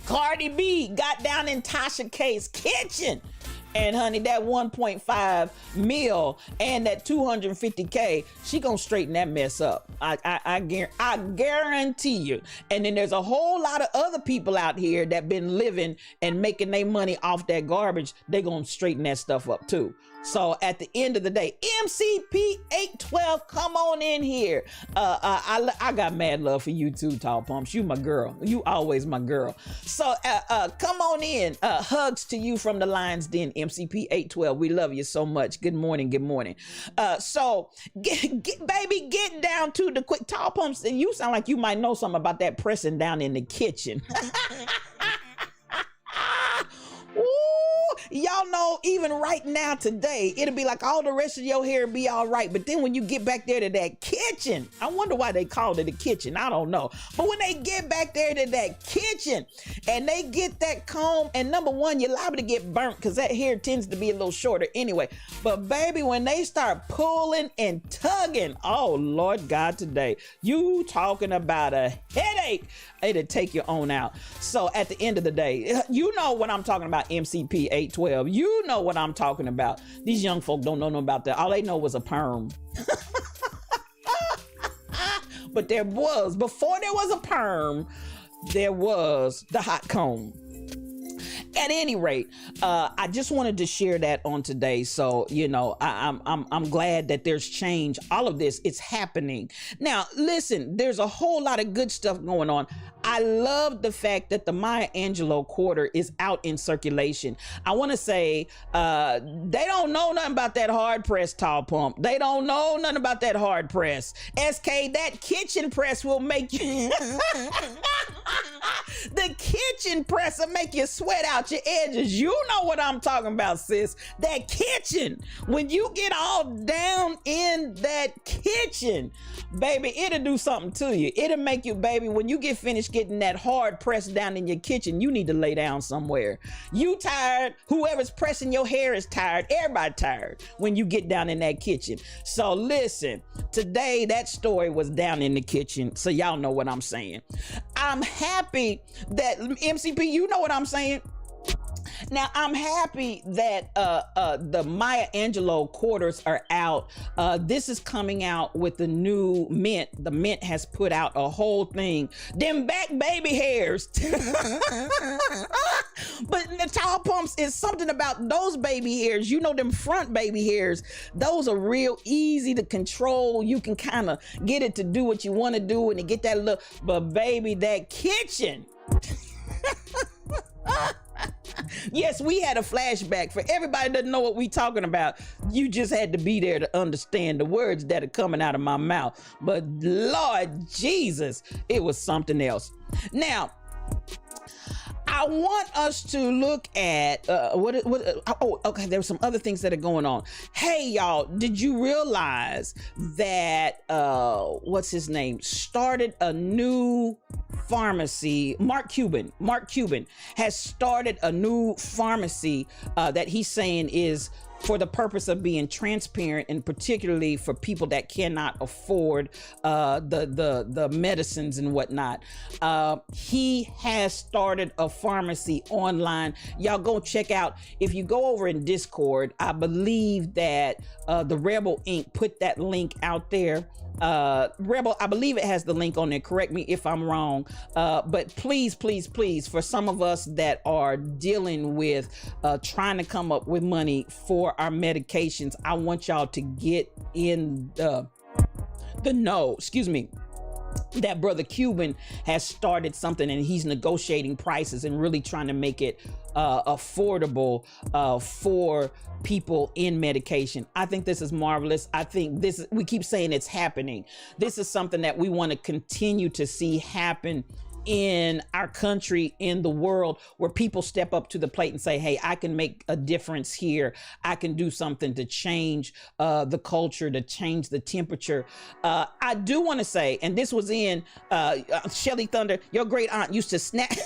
Cardi B got down in Tasha K's kitchen. And honey, that 1.5 mil and that 250K, she gonna straighten that mess up. I guarantee you. And then there's a whole lot of other people out here that been living and making their money off that garbage. They gonna straighten that stuff up too. So at the end of the day, MCP 812, come on in here. I got mad love for you too, Tall Pumps. You my girl. You always my girl. So come on in. Hugs to you from the Lions Den, MCP 812. We love you so much. Good morning. Good morning. So baby, get down to the quick. Tall Pumps, you sound like you might know something about that pressing down in the kitchen. Y'all know, even right now today, it'll be like all the rest of your hair be all right. But then when you get back there to that kitchen, I wonder why they called it a kitchen. I don't know. But when they get back there to that kitchen and they get that comb, and number one, you're liable to get burnt because that hair tends to be a little shorter anyway. But baby, when they start pulling and tugging, oh Lord God, today, you talking about a headache. It'll take your own out. So at the end of the day, you know what I'm talking about, MCP 812. You know what I'm talking about. These young folk don't know nothing about that. All they know was a perm. But there was, before there was a perm, there was the hot comb. At any rate, I just wanted to share that on today. So, I'm glad that there's change. All of this, it's happening. Now, listen, there's a whole lot of good stuff going on. I love the fact that the Maya Angelou quarter is out in circulation. I want to say they don't know nothing about that hard press, Tall Pump. They don't know nothing about that hard press. SK, that kitchen press will make you... The kitchen press will make you sweat out your edges. You know what I'm talking about, sis. That kitchen. When you get all down in that kitchen, baby, it'll do something to you. It'll make you, baby, when you get finished getting that hard press down in your kitchen, you need to lay down somewhere. You tired. Whoever's pressing your hair is tired. Everybody tired when you get down in that kitchen. So listen, today that story was down in the kitchen. So y'all know what I'm saying. I'm happy that MCP, you know what I'm saying? Now I'm happy that the Maya Angelou quarters are out. This is coming out with the new Mint. The Mint has put out a whole thing. Them back baby hairs. But the tall pumps is something about those baby hairs. You know, them front baby hairs, those are real easy to control. You can kind of get it to do what you want to do and to get that look. But baby, that kitchen. Yes, we had a flashback. For everybody that doesn't know what we talking about, you just had to be there to understand the words that are coming out of my mouth. But Lord Jesus, it was something else. Now, I want us to look at okay, there's some other things that are going on. Hey, y'all, did you realize that what's his name started a new pharmacy? Mark Cuban has started a new pharmacy that he's saying is for the purpose of being transparent, and particularly for people that cannot afford the medicines and whatnot. He has started a pharmacy online. Y'all go check out. If you go over in Discord, I believe that the Rebel Inc. put that link out there. Rebel, I believe it has the link on there. Correct me if I'm wrong. But please, for some of us that are dealing with trying to come up with money for our medications, I want y'all to get in the know. Excuse me. That brother Cuban has started something, and he's negotiating prices and really trying to make it affordable for people in medication. I think this is marvelous. I think we keep saying it's happening. This is something that we want to continue to see happen in our country, in the world, where people step up to the plate and say, hey, I can make a difference here. I can do something to change the culture, to change the temperature. I do want to say, and this was in Shelly Thunder, your great aunt used to snack.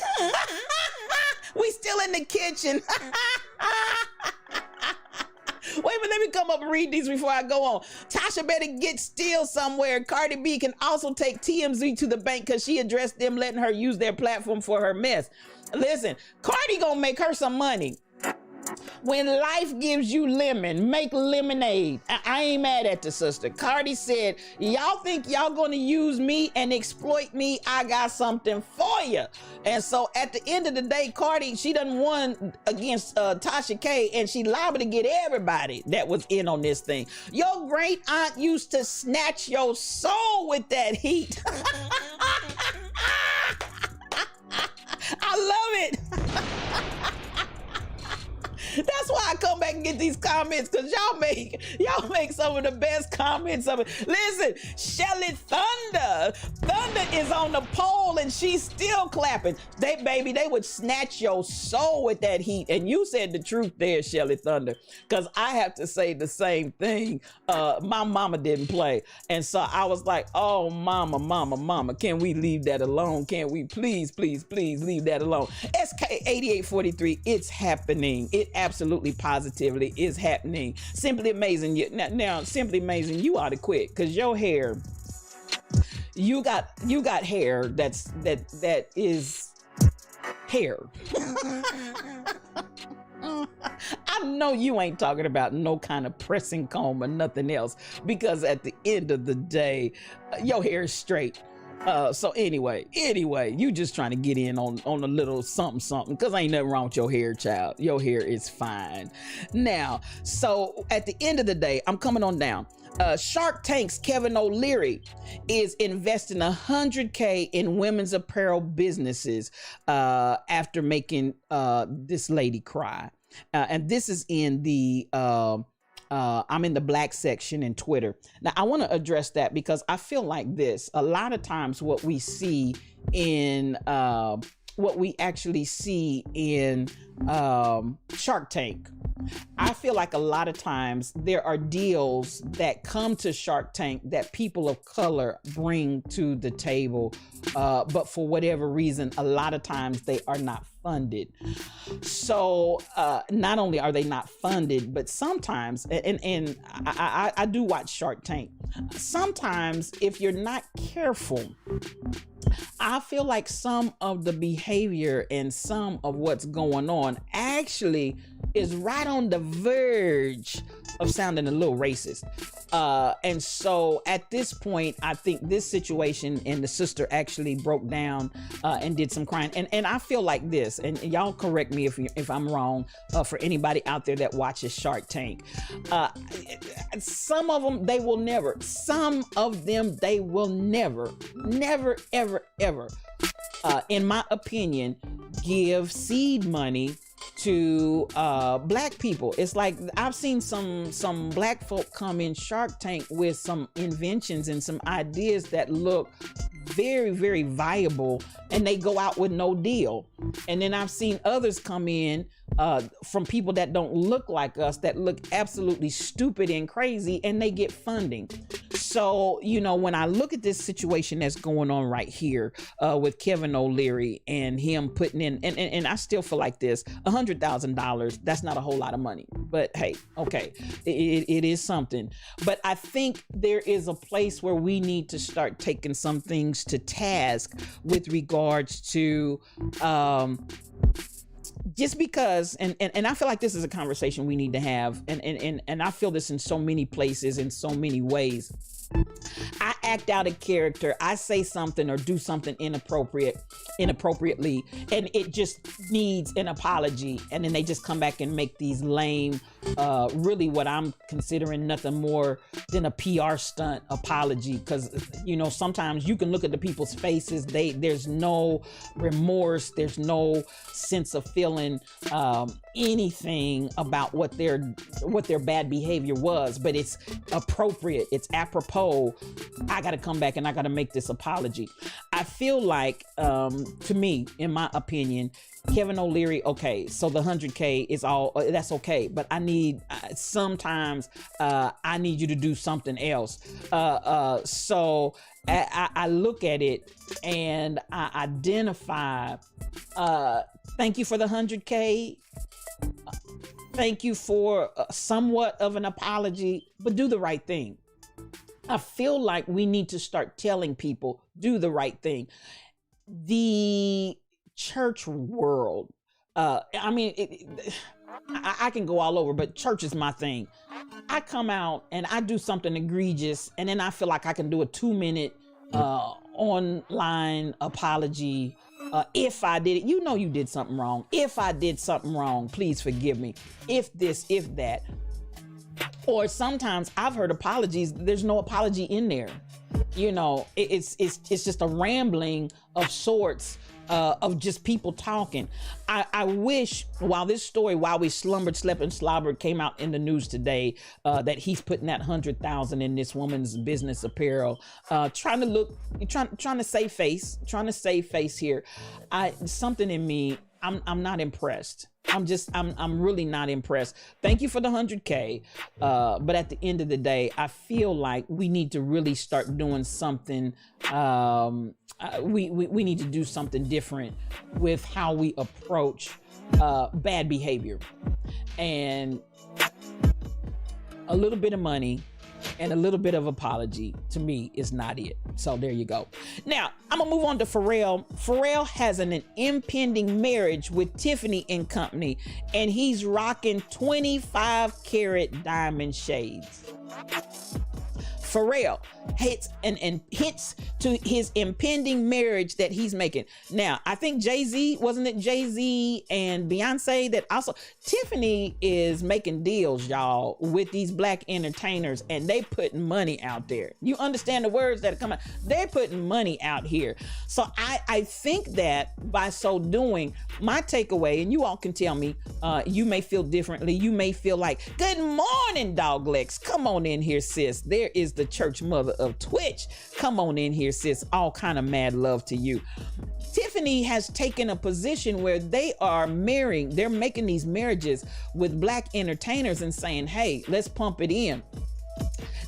We still in the kitchen. Wait a minute, let me come up and read these before I go on. Tasha better get still somewhere. Cardi B can also take TMZ to the bank because she addressed them letting her use their platform for her mess. Listen, Cardi gonna make her some money. When life gives you lemon, make lemonade. I ain't mad at the sister. Cardi said, y'all think y'all gonna use me and exploit me? I got something for you. And so at the end of the day, Cardi, she done won against Tasha K, and she liable to get everybody that was in on this thing. Your great aunt used to snatch your soul with that heat. I love it. That's why I come back and get these comments, because y'all make some of the best comments of it. Listen, Shelly Thunder is on the pole and she's still clapping. They would snatch your soul with that heat. And you said the truth there, Shelly Thunder, because I have to say the same thing. My mama didn't play. And so I was like, oh, mama, can we leave that alone? Can we please leave that alone? SK8843, it's happening. It absolutely positively is happening. Simply Amazing. Now Simply Amazing, you ought to quit, because your hair, you got hair that is hair. I know you ain't talking about no kind of pressing comb or nothing else, because at the end of the day, your hair is straight. So anyway, you just trying to get in on a little something, because ain't nothing wrong with your hair, child. Your hair is fine. Now, so at the end of the day, I'm coming on down. Shark Tank's Kevin O'Leary is investing $100K in women's apparel businesses after making this lady cry. And this is in the I'm in the black section in Twitter. Now, I want to address that because I feel like this. A lot of times what we see in what we actually see in Shark Tank, I feel like a lot of times there are deals that come to Shark Tank that people of color bring to the table, but for whatever reason, a lot of times they are not funded. So not only are they not funded, but sometimes, and I do watch Shark Tank, sometimes if you're not careful, I feel like some of the behavior and some of what's going on actually is right on the verge of sounding a little racist. And so at this point, I think this situation and the sister actually broke down and did some crying. And I feel like this, and y'all correct me if I'm wrong, for anybody out there that watches Shark Tank. Some of them, they will never, never, ever, in my opinion, give seed money to black people. It's like I've seen some black folk come in Shark Tank with some inventions and some ideas that look very, very viable, and they go out with no deal. And then I've seen others come in from people that don't look like us, that look absolutely stupid and crazy, and they get funding. So, you know, when I look at this situation that's going on right here with Kevin O'Leary and him putting in, and I still feel like this, $100,000, that's not a whole lot of money. But hey, okay, it is something. But I think there is a place where we need to start taking some things to task with regards to just because, and I feel like this is a conversation we need to have, and I feel this in so many places, in so many ways. I act out a character, I say something or do something inappropriately, and it just needs an apology, and then they just come back and make these lame, really what I'm considering nothing more than a PR stunt apology. Because, you know, sometimes you can look at the people's faces, there's no remorse, there's no sense of feeling anything about what their bad behavior was, but it's appropriate, it's apropos. I got to come back and I got to make this apology. I feel like, to me, in my opinion, Kevin O'Leary, okay, so the 100K is all, that's okay, but I need, sometimes I need you to do something else. So I look at it and I identify, thank you for the 100K. Thank you for somewhat of an apology, but do the right thing. I feel like we need to start telling people, do the right thing. The church world, I mean, I can go all over, but church is my thing. I come out and I do something egregious, and then I feel like I can do a 2-minute online apology. If I did it, you know you did something wrong. If I did something wrong, please forgive me. If this, if that. Or sometimes I've heard apologies, there's no apology in there. You know, it's just a rambling of sorts, of just people talking. I wish, while this story, while we slumbered, slept, and slobbered, came out in the news today, that he's putting that 100,000 in this woman's business apparel, trying to save face here. Something in me, I'm not impressed. I'm really not impressed. Thank you for the 100K. But at the end of the day, I feel like we need to really start doing something. We need to do something different with how we approach bad behavior. And a little bit of money and a little bit of apology, to me, is not it. So there you go. Now, I'm gonna move on to Pharrell. Pharrell has an impending marriage with Tiffany & Company, and he's rocking 25 karat diamond shades. Pharrell hits to his impending marriage that he's making. Now, I think Jay-Z, wasn't it Jay-Z and Beyonce that also, Tiffany is making deals, y'all, with these black entertainers, and they putting money out there. You understand the words that are coming? They're putting money out here. So I think that by so doing, my takeaway, and you all can tell me, you may feel differently. You may feel like, good morning, Dog Lex. Come on in here, sis. There is the church mother of Twitch. Come on in here, sis. All kind of mad love to you. Tiffany has taken a position where they are marrying, they're making these marriages with black entertainers and saying, hey, let's pump it in.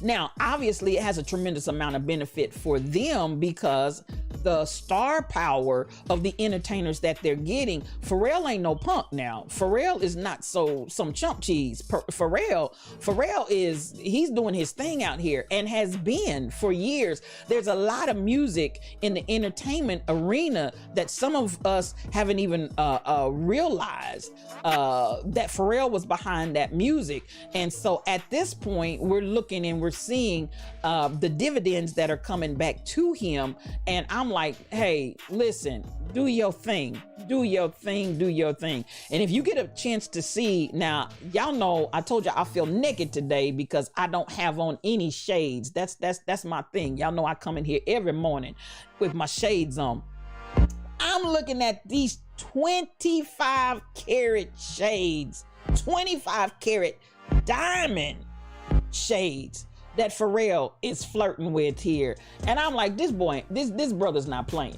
Now, obviously, it has a tremendous amount of benefit for them because the star power of the entertainers that they're getting, Pharrell ain't no punk now. Pharrell is not some chump cheese. Pharrell he's doing his thing out here and has been for years. There's a lot of music in the entertainment arena that some of us haven't even realized that Pharrell was behind that music. And so at this point, we're looking and we're seeing the dividends that are coming back to him. And I'm like, hey, listen, do your thing, do your thing, do your thing. And if you get a chance to see, now, y'all know, I told you I feel naked today because I don't have on any shades. That's my thing. Y'all know I come in here every morning with my shades on. I'm looking at these 25 karat shades, 25 karat diamond shades that Pharrell is flirting with here. And I'm like, this brother's not playing.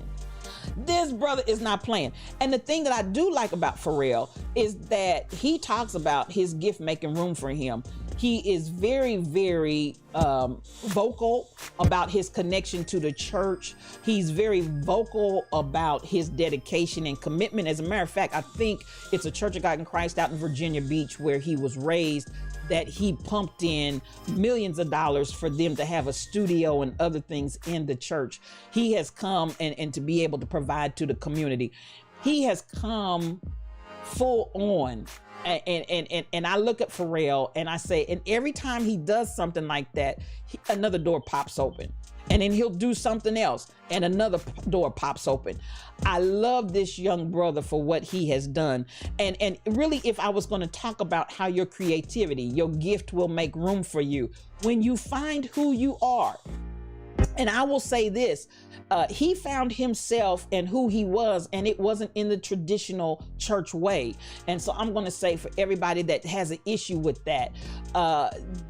This brother is not playing. And the thing that I do like about Pharrell is that he talks about his gift making room for him. He is very, very vocal about his connection to the church. He's very vocal about his dedication and commitment. As a matter of fact, I think it's a Church of God in Christ out in Virginia Beach where he was raised, that he pumped in millions of dollars for them to have a studio and other things in the church. He has come and to be able to provide to the community. He has come full on. And I look at Pharrell and I say, and every time he does something like that, another door pops open. And then he'll do something else and another door pops open. I love this young brother for what he has done. And really, if I was going to talk about how your creativity, your gift will make room for you, when you find who you are. And I will say this, he found himself and who he was, and it wasn't in the traditional church way. And so I'm going to say, for everybody that has an issue with that,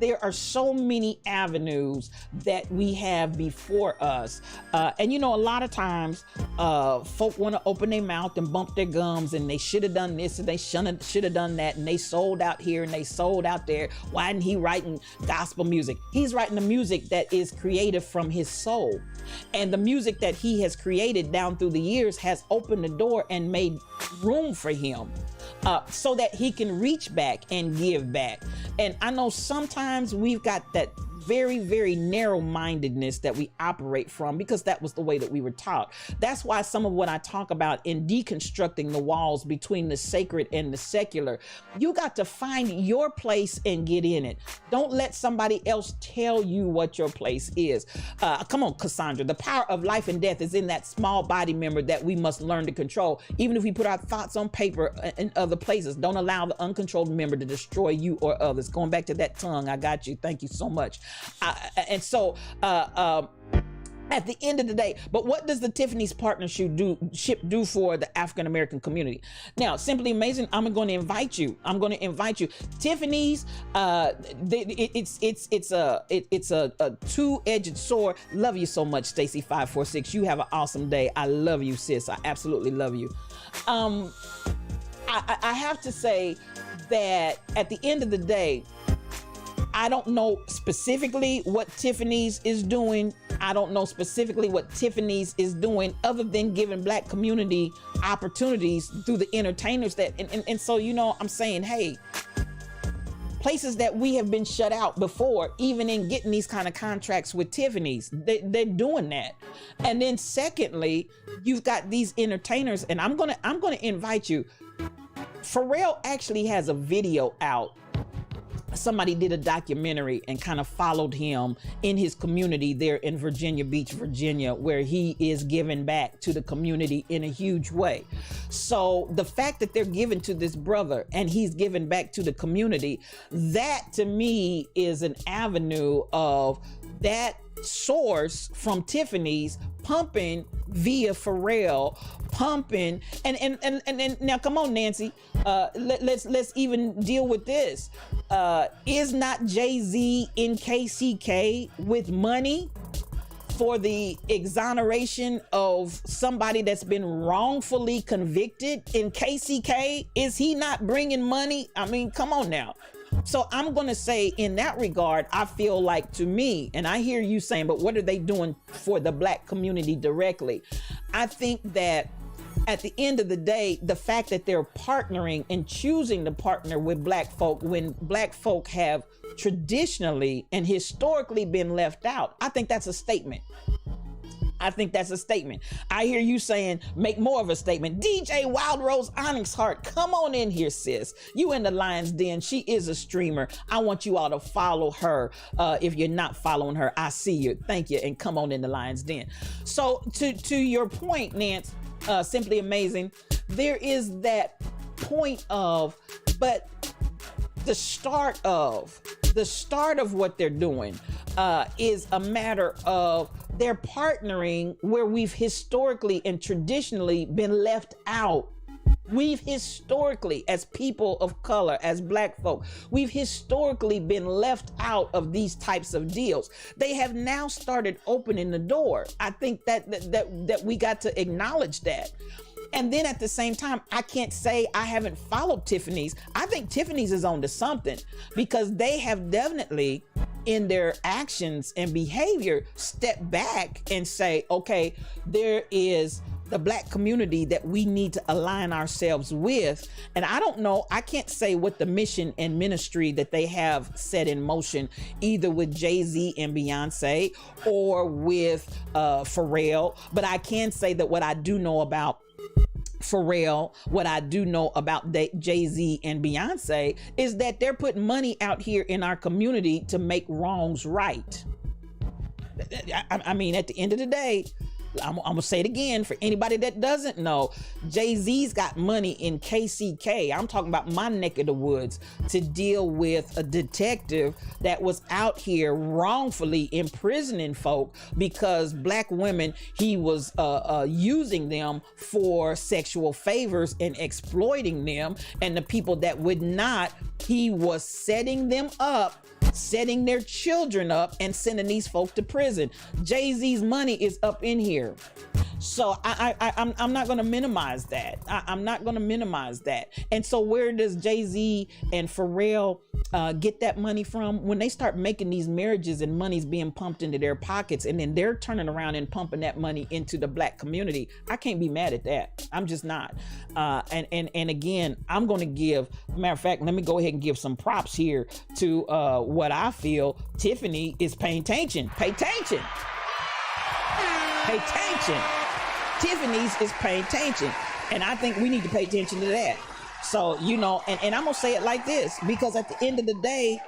there are so many avenues that we have before us. And you know, a lot of times folk want to open their mouth and bump their gums, and they should have done this and they should have done that, and they sold out here and they sold out there. Why isn't he writing gospel music? He's writing the music that is creative from his soul. And the music that he has created down through the years has opened the door and made room for him so that he can reach back and give back. And I know sometimes we've got that very, very narrow-mindedness that we operate from because that was the way that we were taught. That's why some of what I talk about in deconstructing the walls between the sacred and the secular, you got to find your place and get in it. Don't let somebody else tell you what your place is. Come on, Cassandra. The power of life and death is in that small body member that we must learn to control. Even if we put our thoughts on paper in other places, don't allow the uncontrolled member to destroy you or others. Going back to that tongue, I got you. Thank you so much. And so at the end of the day, but what does the Tiffany's partnership do for the African American community? Now, Simply Amazing, I'm going to invite you. Tiffany's, it's a two-edged sword. Love you so much, Stacy 546. You have an awesome day. I love you, sis. I absolutely love you. I have to say that at the end of the day, I don't know specifically what Tiffany's is doing. I don't know specifically what Tiffany's is doing other than giving Black community opportunities through the entertainers that, and so, you know, I'm saying, hey, places that we have been shut out before, even in getting these kind of contracts with Tiffany's, they're doing that. And then secondly, you've got these entertainers, and I'm gonna invite you. Pharrell actually has a video out. Somebody did a documentary and kind of followed him in his community there in Virginia Beach, Virginia, where he is giving back to the community in a huge way. So the fact that they're giving to this brother and he's giving back to the community, that to me is an avenue of that source from Tiffany's pumping via Pharrell, pumping and now come on, Nancy, let's even deal with this. Is not Jay-Z in KCK with money for the exoneration of somebody that's been wrongfully convicted in KCK? Is he not bringing money? I mean, come on now. So I'm going to say in that regard, I feel like, to me, and I hear you saying, but what are they doing for the Black community directly? I think that at the end of the day, the fact that they're partnering and choosing to partner with Black folk when Black folk have traditionally and historically been left out, I think that's a statement. I think that's a statement. I hear you saying, make more of a statement. DJ Wild Rose Onyxheart, come on in here, sis. You in the Lion's Den. She is a streamer. I want you all to follow her. If you're not following her, I see you. Thank you. And come on in the Lion's Den. So to your point, Nance, Simply Amazing, there is that point of, but the start of what they're doing is a matter of they're partnering where we've historically and traditionally been left out. We've historically, as people of color, as Black folk, we've historically been left out of these types of deals. They have now started opening the door. I think that we got to acknowledge that. And then at the same time, I can't say I haven't followed Tiffany's. I think Tiffany's is on to something, because they have definitely, in their actions and behavior, step back and say, okay, there is the Black community that we need to align ourselves with. And I don't know, I can't say what the mission and ministry that they have set in motion, either with Jay-Z and Beyonce or with Pharrell, but I can say that what I do know about Pharrell, what I do know about Jay-Z and Beyonce is that they're putting money out here in our community to make wrongs right. I mean, at the end of the day, I'm gonna say it again for anybody that doesn't know, Jay-Z's got money in KCK. I'm talking about my neck of the woods, to deal with a detective that was out here wrongfully imprisoning folk because Black women, he was using them for sexual favors and exploiting them, and the people that would not, he was setting them up, setting their children up, and sending these folk to prison. Jay-Z's money is up in here. So I'm not going to minimize that. I'm not going to minimize that. And so where does Jay-Z and Pharrell get that money from? When they start making these marriages and money's being pumped into their pockets, and then they're turning around and pumping that money into the Black community, I can't be mad at that. I'm just not. And again, I'm going to give, matter of fact, let me go ahead and give some props here to what I feel Tiffany is paying attention. Pay attention. Pay attention. Tiffany's is paying attention. And I think we need to pay attention to that. So, you know, and I'm going to say it like this, because at the end of the day,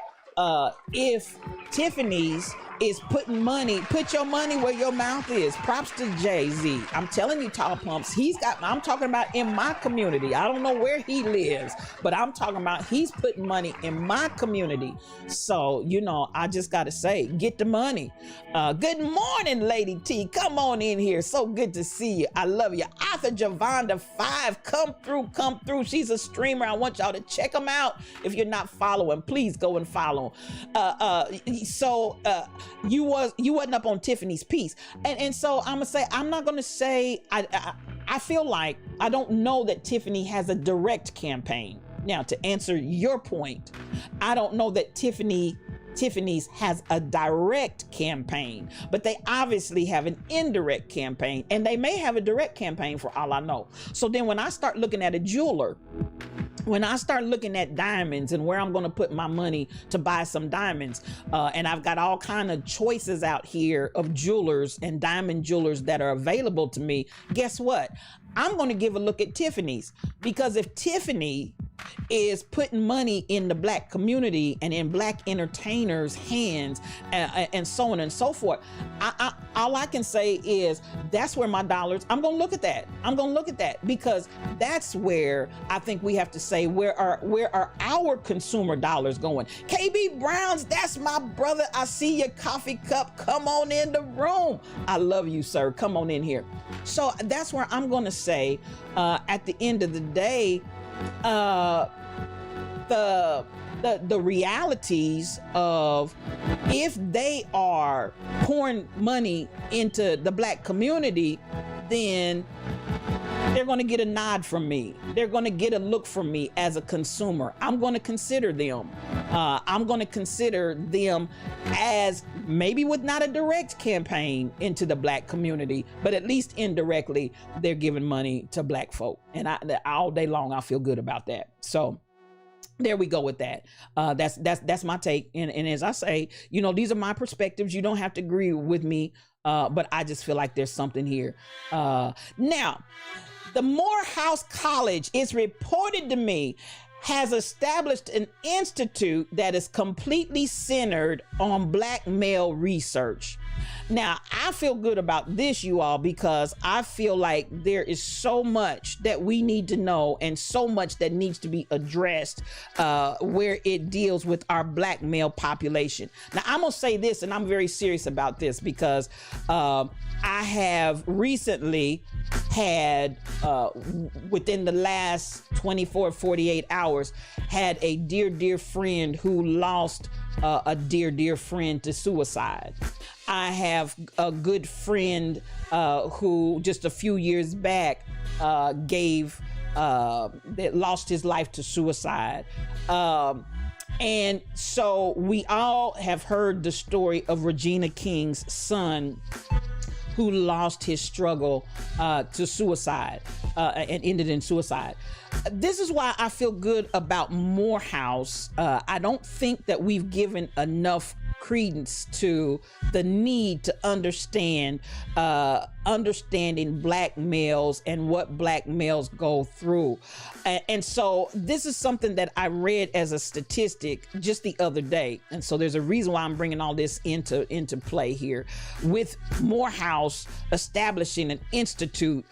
if Tiffany's is putting money, put your money where your mouth is. Props to Jay-Z. I'm telling you, Tall Pumps, I'm talking about in my community. I don't know where he lives, but I'm talking about he's putting money in my community. So, you know, I just got to say, get the money. Good morning, Lady T. Come on in here. So good to see you. I love you. Arthur Javonda 5, come through. She's a streamer. I want y'all to check them out. If you're not following, please go and follow. You wasn't up on Tiffany's piece, and so I'm gonna say, I'm not gonna say, I feel like, I don't know that Tiffany has a direct campaign. Now, to answer your point, I don't know that Tiffany's has a direct campaign, but they obviously have an indirect campaign, and they may have a direct campaign for all I know. So then when I start looking at a jeweler, when I start looking at diamonds and where I'm going to put my money to buy some diamonds, and I've got all kind of choices out here of jewelers and diamond jewelers that are available to me, guess what? I'm going to give a look at Tiffany's, because if Tiffany is putting money in the Black community and in Black entertainers' hands, and so on and so forth, all I can say is that's where my dollars, I'm going to look at that. I'm going to look at that, because that's where I think we have to say, where are our consumer dollars going? KB Browns, that's my brother. I see your coffee cup. Come on in the room. I love you, sir. Come on in here. So that's where I'm going to say, at the end of the day, the realities of, if they are pouring money into the Black community, then They're going to get a nod from me. They're going to get a look from me as a consumer. I'm going to consider them. I'm going to consider them as maybe with not a direct campaign into the Black community, but at least indirectly, they're giving money to Black folk. And all day long, I feel good about that. So there we go with that. That's my take. And as I say, you know, these are my perspectives. You don't have to agree with me, but I just feel like there's something here. Now, the Morehouse College, is reported to me, has established an institute that is completely centered on Black male research. Now, I feel good about this, you all, because I feel like there is so much that we need to know and so much that needs to be addressed where it deals with our Black male population. Now, I'm going to say this, and I'm very serious about this, because I have recently had, within the last 24, 48 hours, had a dear friend who lost a dear friend to suicide. I have a good friend who just a few years back that lost his life to suicide. And so we all have heard the story of Regina King's son, who lost his struggle to suicide and ended in suicide. This is why I feel good about Morehouse. I don't think that we've given enough credence to the need to understanding Black males and what Black males go through. And so this is something that I read as a statistic just the other day. And so there's a reason why I'm bringing all this into play here, with Morehouse establishing an institute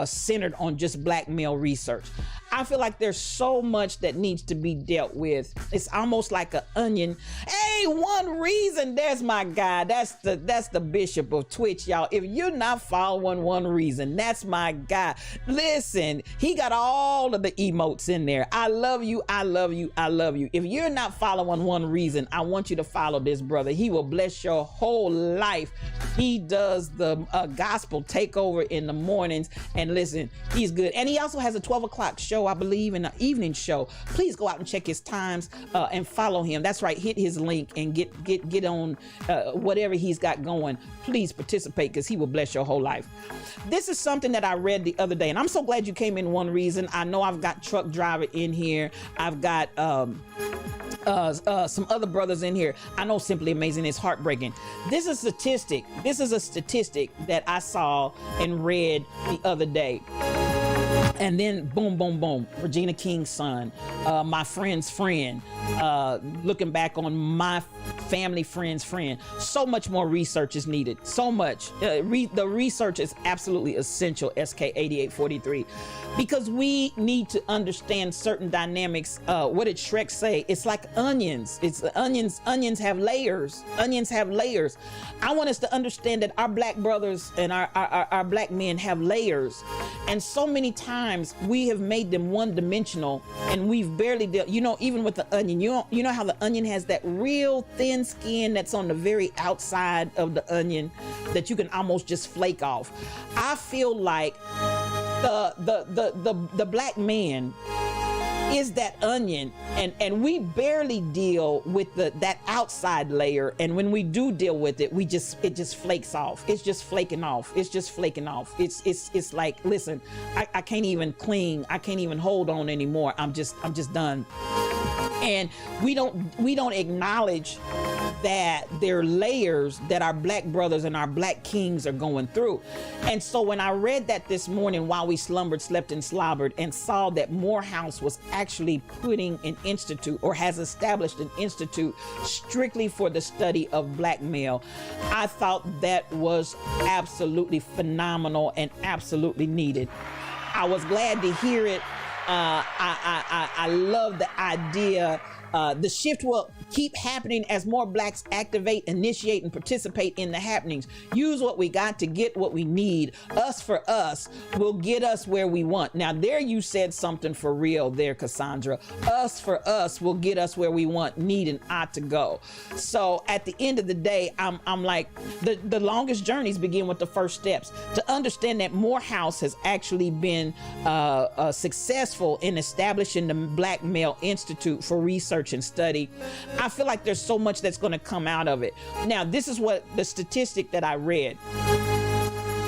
centered on just Black male research. I feel like there's so much that needs to be dealt with. It's almost like an onion. Hey, One Reason, there's my guy. That's the Bishop of Twitch, y'all. If you're not following One Reason, that's my guy. Listen, he got all of the emotes in there. I love you, I love you, I love you. If you're not following One Reason, I want you to follow this brother. He will bless your whole life. He does the gospel takeover in the mornings, and listen, he's good. And he also has a 12 o'clock show, I believe, in an evening show. Please go out and check his times and follow him. That's right, hit his link and get on whatever he's got going. Please participate, because he will bless your whole life. This is something that I read the other day, and I'm so glad you came in, One Reason. I know I've got Truck Driver in here. I've got some other brothers in here. I know Simply Amazing is heartbreaking. This is a statistic that I saw and read the other day. And then boom, Regina King's son, my friend's friend, looking back on my family friend's friend. So much more research is needed. So much. The research is absolutely essential, SK8843, because we need to understand certain dynamics. What did Shrek say? It's like onions. It's onions. Onions have layers. Onions have layers. I want us to understand that our Black brothers and our Black men have layers. And so many times we have made them one-dimensional, and we've barely dealt, even with the onion, you know how the onion has that real thin skin that's on the very outside of the onion that you can almost just flake off. I feel like the Black man is that onion, and we barely deal with that outside layer, and when we do deal with it, it just flakes off. It's just flaking off. It's like, listen, I can't even cling, I can't even hold on anymore. I'm just done. And we don't acknowledge that there are layers that our Black brothers and our Black kings are going through. And so when I read that this morning while we slumbered, slept, and slobbered, and saw that Morehouse was actually putting an institute, or has established an institute strictly for the study of Black male, I thought that was absolutely phenomenal and absolutely needed. I was glad to hear it. I love the idea The shift will keep happening as more Blacks activate, initiate, and participate in the happenings. Use what we got to get what we need. Us for us will get us where we want. Now, there you said something for real there, Cassandra. Us for us will get us where we want, need, and ought to go. So at the end of the day, I'm like, the longest journeys begin with the first steps. To understand that Morehouse has actually been successful in establishing the Black Male Institute for research and study, I feel like there's so much that's going to come out of it. Now, this is what the statistic that I read.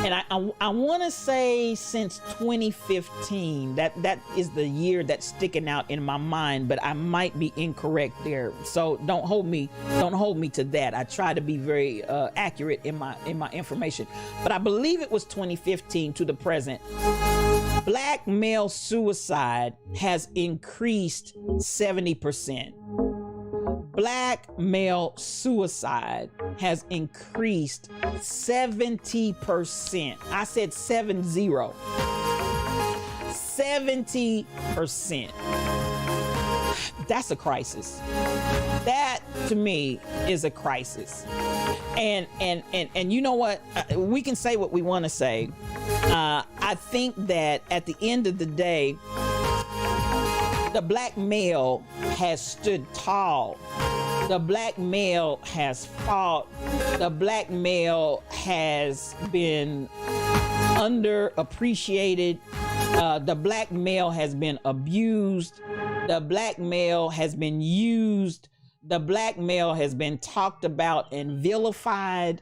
And I want to say since 2015, that is the year that's sticking out in my mind, but I might be incorrect there. So don't hold me to that. I try to be very accurate in my information, but I believe it was 2015 to the present. Black male suicide has increased 70%. Black male suicide has increased 70%. I said 70. 70%. That's a crisis. That to me is a crisis. And you know what? We can say what we want to say. I think that at the end of the day, the Black male has stood tall. The Black male has fought. The Black male has been underappreciated. The Black male has been abused. The Black male has been used. The Black male has been talked about and vilified,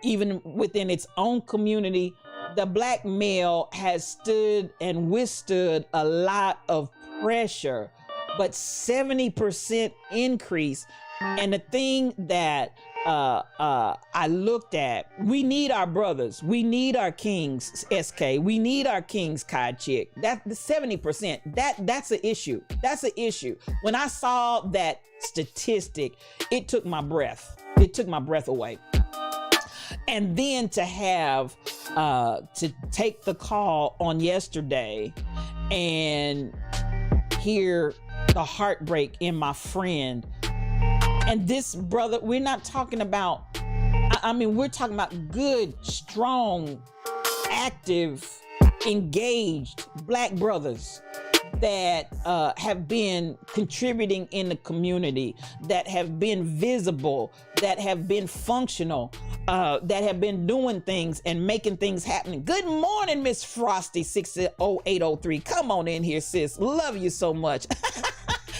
even within its own community. The Black male has stood and withstood a lot of pressure, but 70% increase. And the thing that I looked at, we need our brothers, we need our kings, SK, we need our kings, Kai Chick. That the 70%, that's an issue. That's an issue. When I saw that statistic, it took my breath. It took my breath away. And then to have to take the call on yesterday and hear the heartbreak in my friend. And this brother, we're not talking about, I mean, we're talking about good, strong, active, engaged Black brothers that have been contributing in the community, that have been visible, that have been functional, that have been doing things and making things happen. Good morning, Miss Frosty 60803. Come on in here, sis. Love you so much.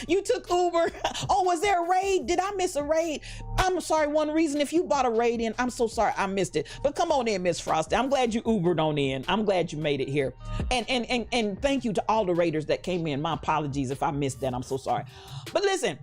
You took Uber. Oh, was there a raid? Did I miss a raid? I'm sorry. One reason, if you bought a raid in, I'm so sorry I missed it. But come on in, Miss Frosty. I'm glad you Ubered on in. I'm glad you made it here. And thank you to all the raiders that came in. My apologies if I missed that. I'm so sorry. But listen,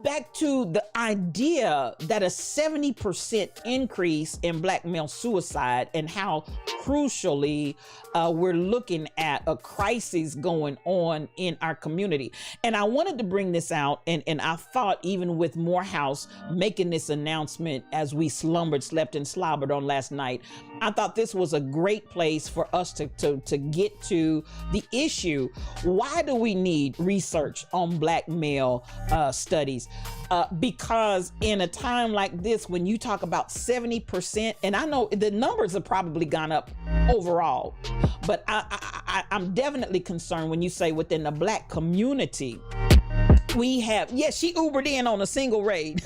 back to the idea that a 70% increase in Black male suicide and how crucially we're looking at a crisis going on in our community. And I wanted to bring this out, and I thought even with Morehouse making this announcement as we slumbered, slept, and slobbered on last night, I thought this was a great place for us to get to the issue. Why do we need research on Black male studies? Because in a time like this, when you talk about 70%, and I know the numbers have probably gone up overall, but I'm definitely concerned when you say within the Black community, we have, yes, she Ubered in on a single raid.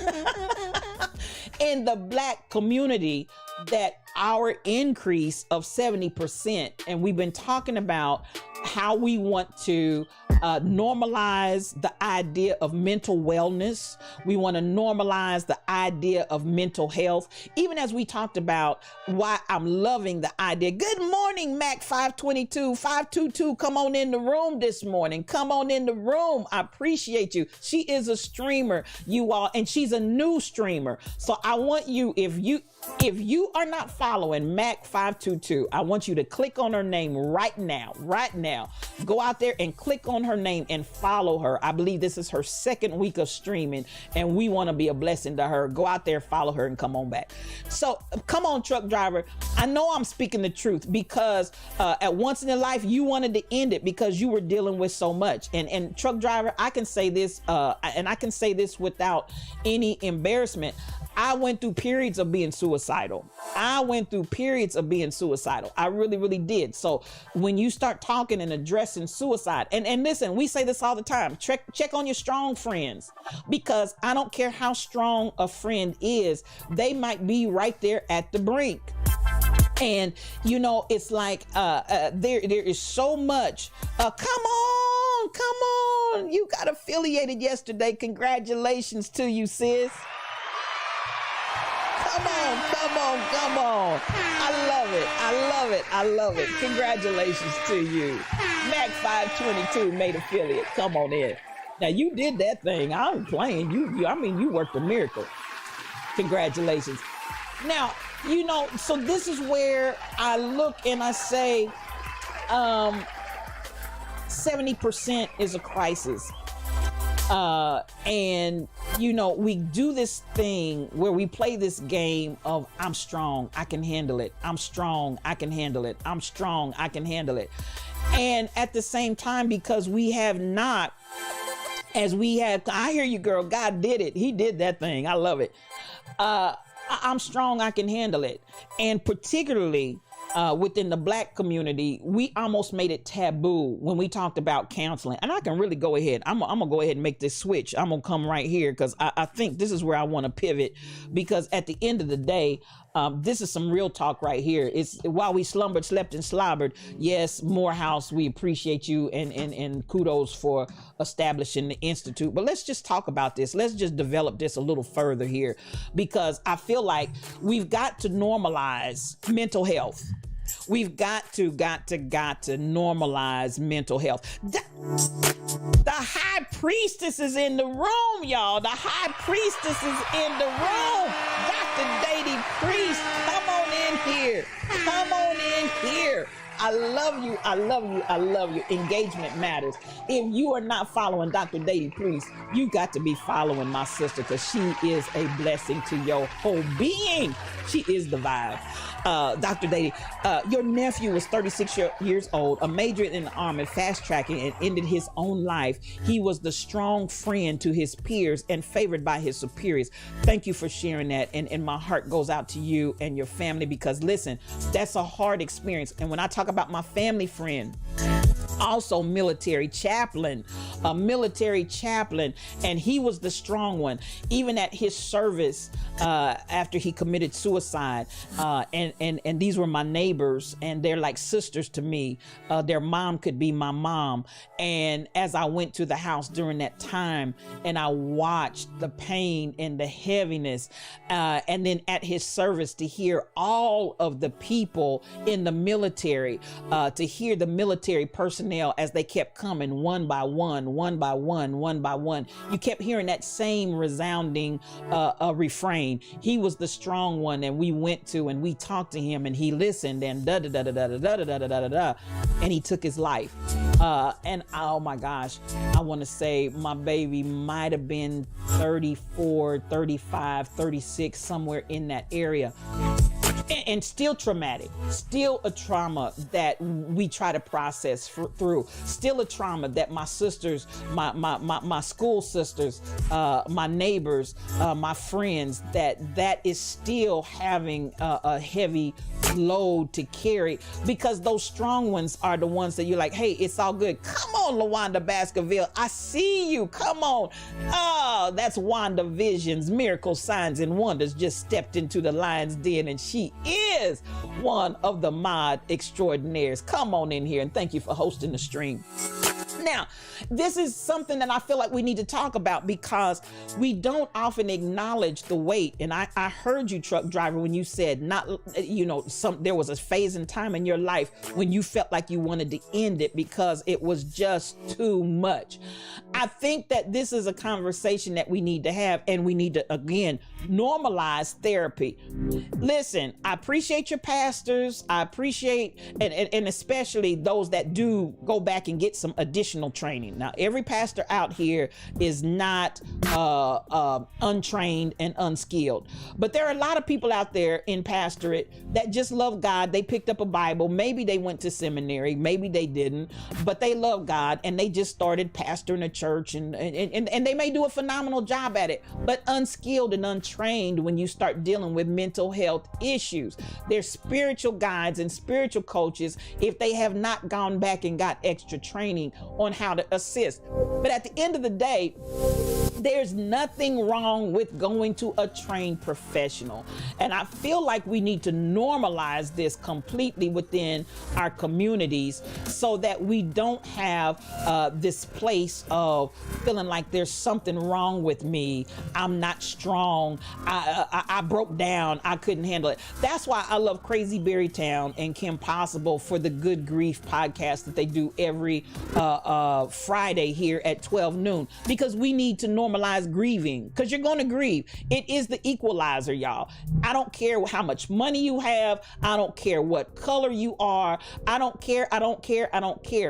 In the Black community, that our increase of 70%, and we've been talking about how we want to normalize the idea of mental wellness. We want to normalize the idea of mental health. Even as we talked about why I'm loving the idea. Good morning, Mac 522. Come on in the room this morning. Come on in the room. I appreciate you. She is a streamer, you all, and she's a new streamer. So I want you, if you are not following Mac 522, I want you to click on her name right now. Go out there and click on her her name and follow her. I believe this is her second week of streaming, and we want to be a blessing to her. Go out there, follow her, and come on back. So come on, truck driver. I know I'm speaking the truth because at once in your life, you wanted to end it because you were dealing with so much. And truck driver, I can say this, and I can say this without any embarrassment. I went through periods of being suicidal. I really, really did. So when you start talking and addressing suicide, and listen, we say this all the time, check on your strong friends, because I don't care how strong a friend is, they might be right there at the brink. And you know, it's like there is so much. Come on, you got affiliated yesterday. Congratulations to you, sis. Come on. I love it. Congratulations to you. Mac 522 made affiliate. Come on in. Now you did that thing. I ain't playing. You worked a miracle. Congratulations. Now, you know, so this is where I look and I say 70% is a crisis. And you know, we do this thing where we play this game of I'm strong, I can handle it. I'm strong, I can handle it. I'm strong, I can handle it. And at the same time, because we have not, I hear you, girl, God did it. He did that thing. I love it. I'm strong, I can handle it. And particularly within the Black community, we almost made it taboo when we talked about counseling. And I can really go ahead. I'm gonna go ahead and make this switch. I'm gonna come right here because I think this is where I want to pivot, because at the end of the day, this is some real talk right here. It's while we slumbered, slept, and slobbered. Yes, Morehouse, we appreciate you and kudos for establishing the Institute. But let's just talk about this. Let's just develop this a little further here, because I feel like we've got to normalize mental health. We've got to normalize mental health. The high priestess is in the room, y'all. The high priestess is in the room. Dr. Dady Priest, come on in here. Come on in here. I love you. Engagement matters. If you are not following Dr. Dady Priest, you got to be following my sister, because she is a blessing to your whole being. She is the vibe. Dr. Dady, your nephew was 36 years old, a major in the Army, fast tracking, and ended his own life. He was the strong friend to his peers and favored by his superiors. Thank you for sharing that. And my heart goes out to you and your family, because listen, that's a hard experience. And when I talk about my family friend, also military chaplain, and he was the strong one, even at his service, after he committed suicide. And these were my neighbors, and they're like sisters to me. Their mom could be my mom. And as I went to the house during that time, and I watched the pain and the heaviness, and then at his service, to hear all of the people in the military, to hear the military personnel as they kept coming one by one. You kept hearing that same resounding refrain. He was the strong one, and we went to and we talked to him, and he listened, and and he took his life. And oh my gosh, I want to say my baby might have been 34, 35, 36, somewhere in that area. And still traumatic, still a trauma that we try to process through, still a trauma that my sisters, my school sisters, my neighbors, my friends, that is still having a heavy load to carry, because those strong ones are the ones that you're like, hey, it's all good. Come on, LaWanda Baskerville, I see you. Come on. Oh, that's Wanda Visions, Miracle Signs and Wonders just stepped into the lion's den, and she is one of the mod extraordinaires. Come on in here, and thank you for hosting the stream. Now, this is something that I feel like we need to talk about, because we don't often acknowledge the weight. And I heard you, truck driver, when you said there was a phase in time in your life when you felt like you wanted to end it because it was just too much. I think that this is a conversation that we need to have, and we need to, again, normalize therapy. Listen, I appreciate your pastors. I appreciate, and especially those that do go back and get some additional traditional training. Now, every pastor out here is not untrained and unskilled, but there are a lot of people out there in pastorate that just love God. They picked up a Bible. Maybe they went to seminary, maybe they didn't, but they love God and they just started pastoring a church, and they may do a phenomenal job at it, but unskilled and untrained when you start dealing with mental health issues. They're spiritual guides and spiritual coaches if they have not gone back and got extra training on how to assist. But at the end of the day, there's nothing wrong with going to a trained professional. And I feel like we need to normalize this completely within our communities so that we don't have this place of feeling like there's something wrong with me. I'm not strong. I broke down. I couldn't handle it. That's why I love Crazy Berry Town and Kim Possible for the Good Grief podcast that they do every Friday here at 12 noon, because we need to normalize grieving, because you're going to grieve. It is the equalizer, y'all. I don't care how much money you have. I don't care what color you are. I don't care.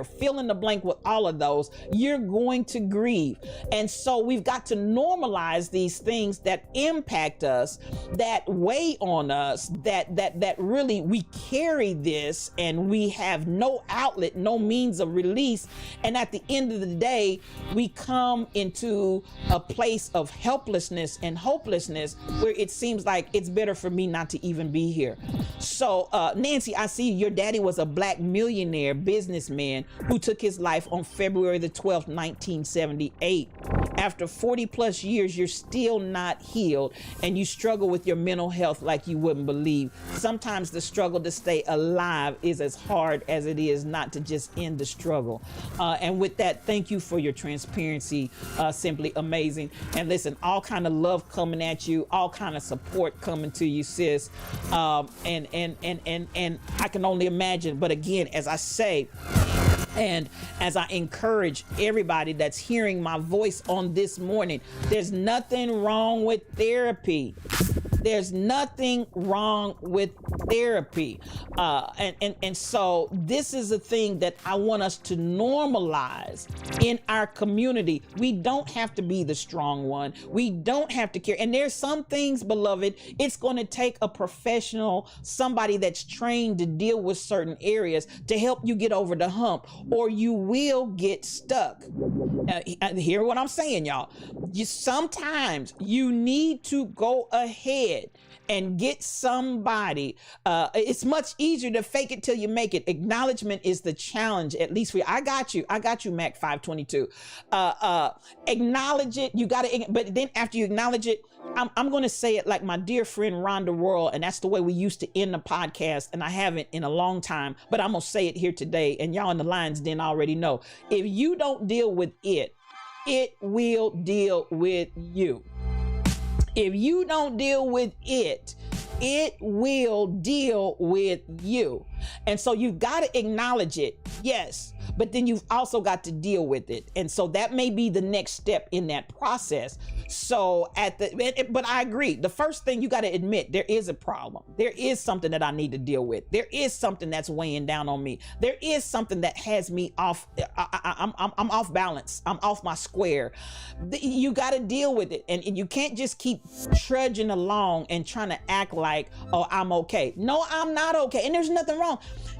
Fill in the blank with all of those. You're going to grieve. And so we've got to normalize these things that impact us, that weigh on us, that really we carry this and we have no outlet, no means of release. And at the end of the day, we come into a place of helplessness and hopelessness where it seems like it's better for me not to even be here. So Nancy, I see your daddy was a black millionaire businessman who took his life on February the 12th, 1978. After 40 plus years, you're still not healed and you struggle with your mental health like you wouldn't believe. Sometimes the struggle to stay alive is as hard as it is not to just end the struggle. And with that, thank you for your transparency. Simply amazing. And listen, all kind of love coming at you, all kind of support coming to you, sis. And I can only imagine, but again, as I say, and as I encourage everybody that's hearing my voice on this morning, there's nothing wrong with therapy. There's nothing wrong with therapy. And so this is a thing that I want us to normalize in our community. We don't have to be the strong one. We don't have to care. And there's some things, beloved, it's going to take a professional, somebody that's trained to deal with certain areas to help you get over the hump, or you will get stuck. Hear what I'm saying, y'all. Sometimes you need to go ahead and get somebody. It's much easier to fake it till you make it. Acknowledgement is the challenge, at least for you. I got you, Mac 522. Acknowledge it. You got to, but then after you acknowledge it, I'm going to say it like my dear friend Rhonda Worrell, and that's the way we used to end the podcast, and I haven't in a long time, but I'm going to say it here today, and y'all in the Lions Den already know. If you don't deal with it, it will deal with you. If you don't deal with it, it will deal with you. And so you've got to acknowledge it, yes, but then you've also got to deal with it. And so that may be the next step in that process. So but I agree. The first thing you got to admit, there is a problem. There is something that I need to deal with. There is something that's weighing down on me. There is something that has me off. I'm off balance. I'm off my square. You got to deal with it. And you can't just keep trudging along and trying to act like, oh, I'm okay. No, I'm not okay. And there's nothing wrong.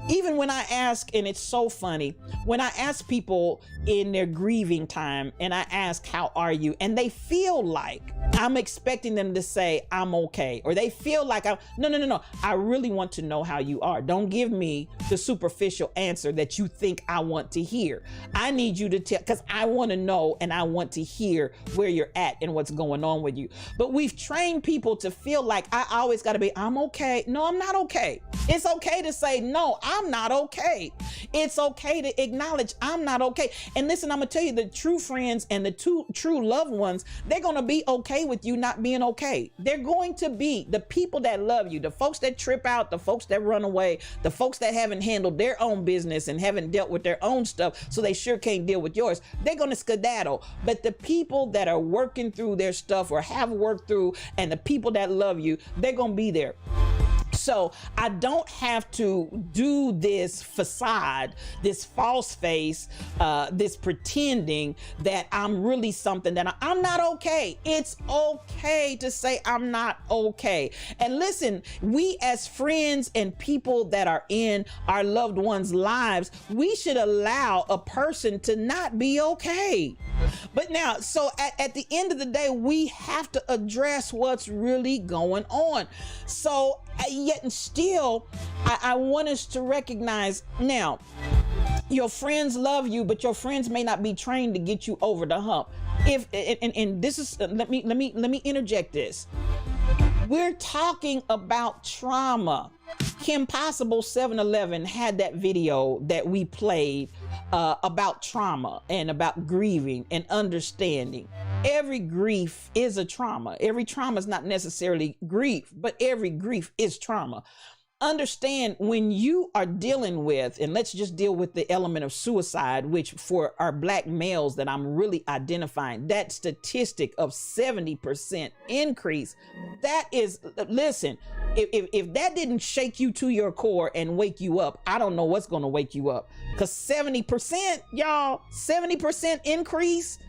Even when I ask, and it's so funny, when I ask people in their grieving time and I ask, how are you? And they feel like I'm expecting them to say, I'm okay. Or they feel like no. I really want to know how you are. Don't give me the superficial answer that you think I want to hear. I need you to tell, because I want to know and I want to hear where you're at and what's going on with you. But we've trained people to feel like I always got to be, I'm okay. No, I'm not okay. It's okay to say, no, I'm not okay. It's okay to acknowledge I'm not okay. And listen, I'm going to tell you, the true friends and the true loved ones, they're going to be okay with you not being okay. They're going to be the people that love you, the folks that trip out, the folks that run away, the folks that haven't handled their own business and haven't dealt with their own stuff, so they sure can't deal with yours. They're going to skedaddle. But the people that are working through their stuff or have worked through, and the people that love you, they're going to be there. So I don't have to do this facade, this false face, this pretending that I'm really something that I'm not okay. It's okay to say I'm not okay. And listen, we as friends and people that are in our loved ones' lives, we should allow a person to not be okay. But now, so at the end of the day, we have to address what's really going on. So yet and still, I want us to recognize now, your friends love you, but your friends may not be trained to get you over the hump. If and this is let me interject this. We're talking about trauma. Kim Possible 711 had that video that we played about trauma and about grieving and understanding. Every grief is a trauma. Every trauma is not necessarily grief, but every grief is trauma. Understand when you are dealing with, and let's just deal with the element of suicide, which for our Black males that I'm really identifying, that statistic of 70% increase, that is, listen, if that didn't shake you to your core and wake you up, I don't know what's going to wake you up. Because 70%, y'all, 70% increase,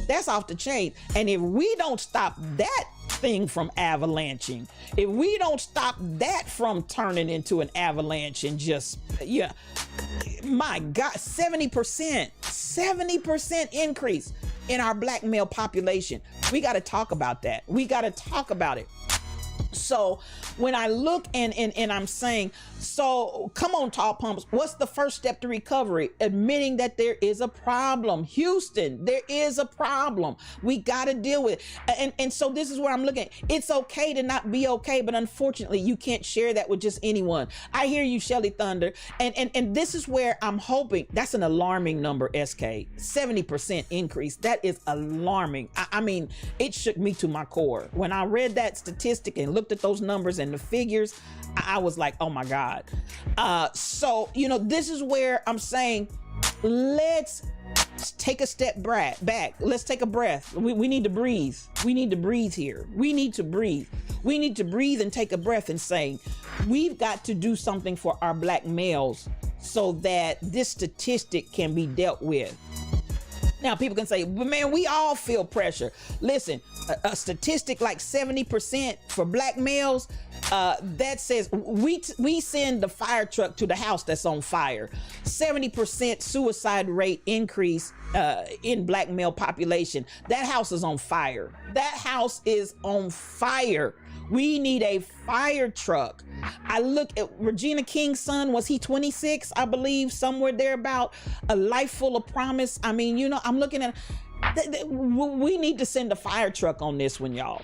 that's off the chain. And if we don't stop that thing from avalanching, if we don't stop that from turning into an avalanche and just, yeah, my God, 70% increase in our Black male population. We got to talk about that. We got to talk about it. So when I look and I'm saying, so come on, Tall Pumps, what's the first step to recovery? Admitting that there is a problem. Houston, there is a problem. We got to deal with it. And so this is where I'm looking at. It's okay to not be okay, but unfortunately you can't share that with just anyone. I hear you, Shelly Thunder. And this is where I'm hoping, that's an alarming number, SK, 70% increase. That is alarming. I mean, it shook me to my core. When I read that statistic and looked at those numbers and the figures, I was like, oh my God. So, you know, this is where I'm saying, let's take a step back. Let's take a breath. We need to breathe. We need to breathe here. We need to breathe. We need to breathe and take a breath and say, we've got to do something for our Black males so that this statistic can be dealt with. Now, people can say, but man, we all feel pressure. Listen, a statistic like 70% for Black males, that says we send the fire truck to the house that's on fire. 70% suicide rate increase in Black male population. That house is on fire. That house is on fire. We need a fire truck. I look at Regina King's son, was he 26? I believe, somewhere there about A Life Full of Promise. I mean, you know, I'm looking at, we need to send a fire truck on this one, y'all.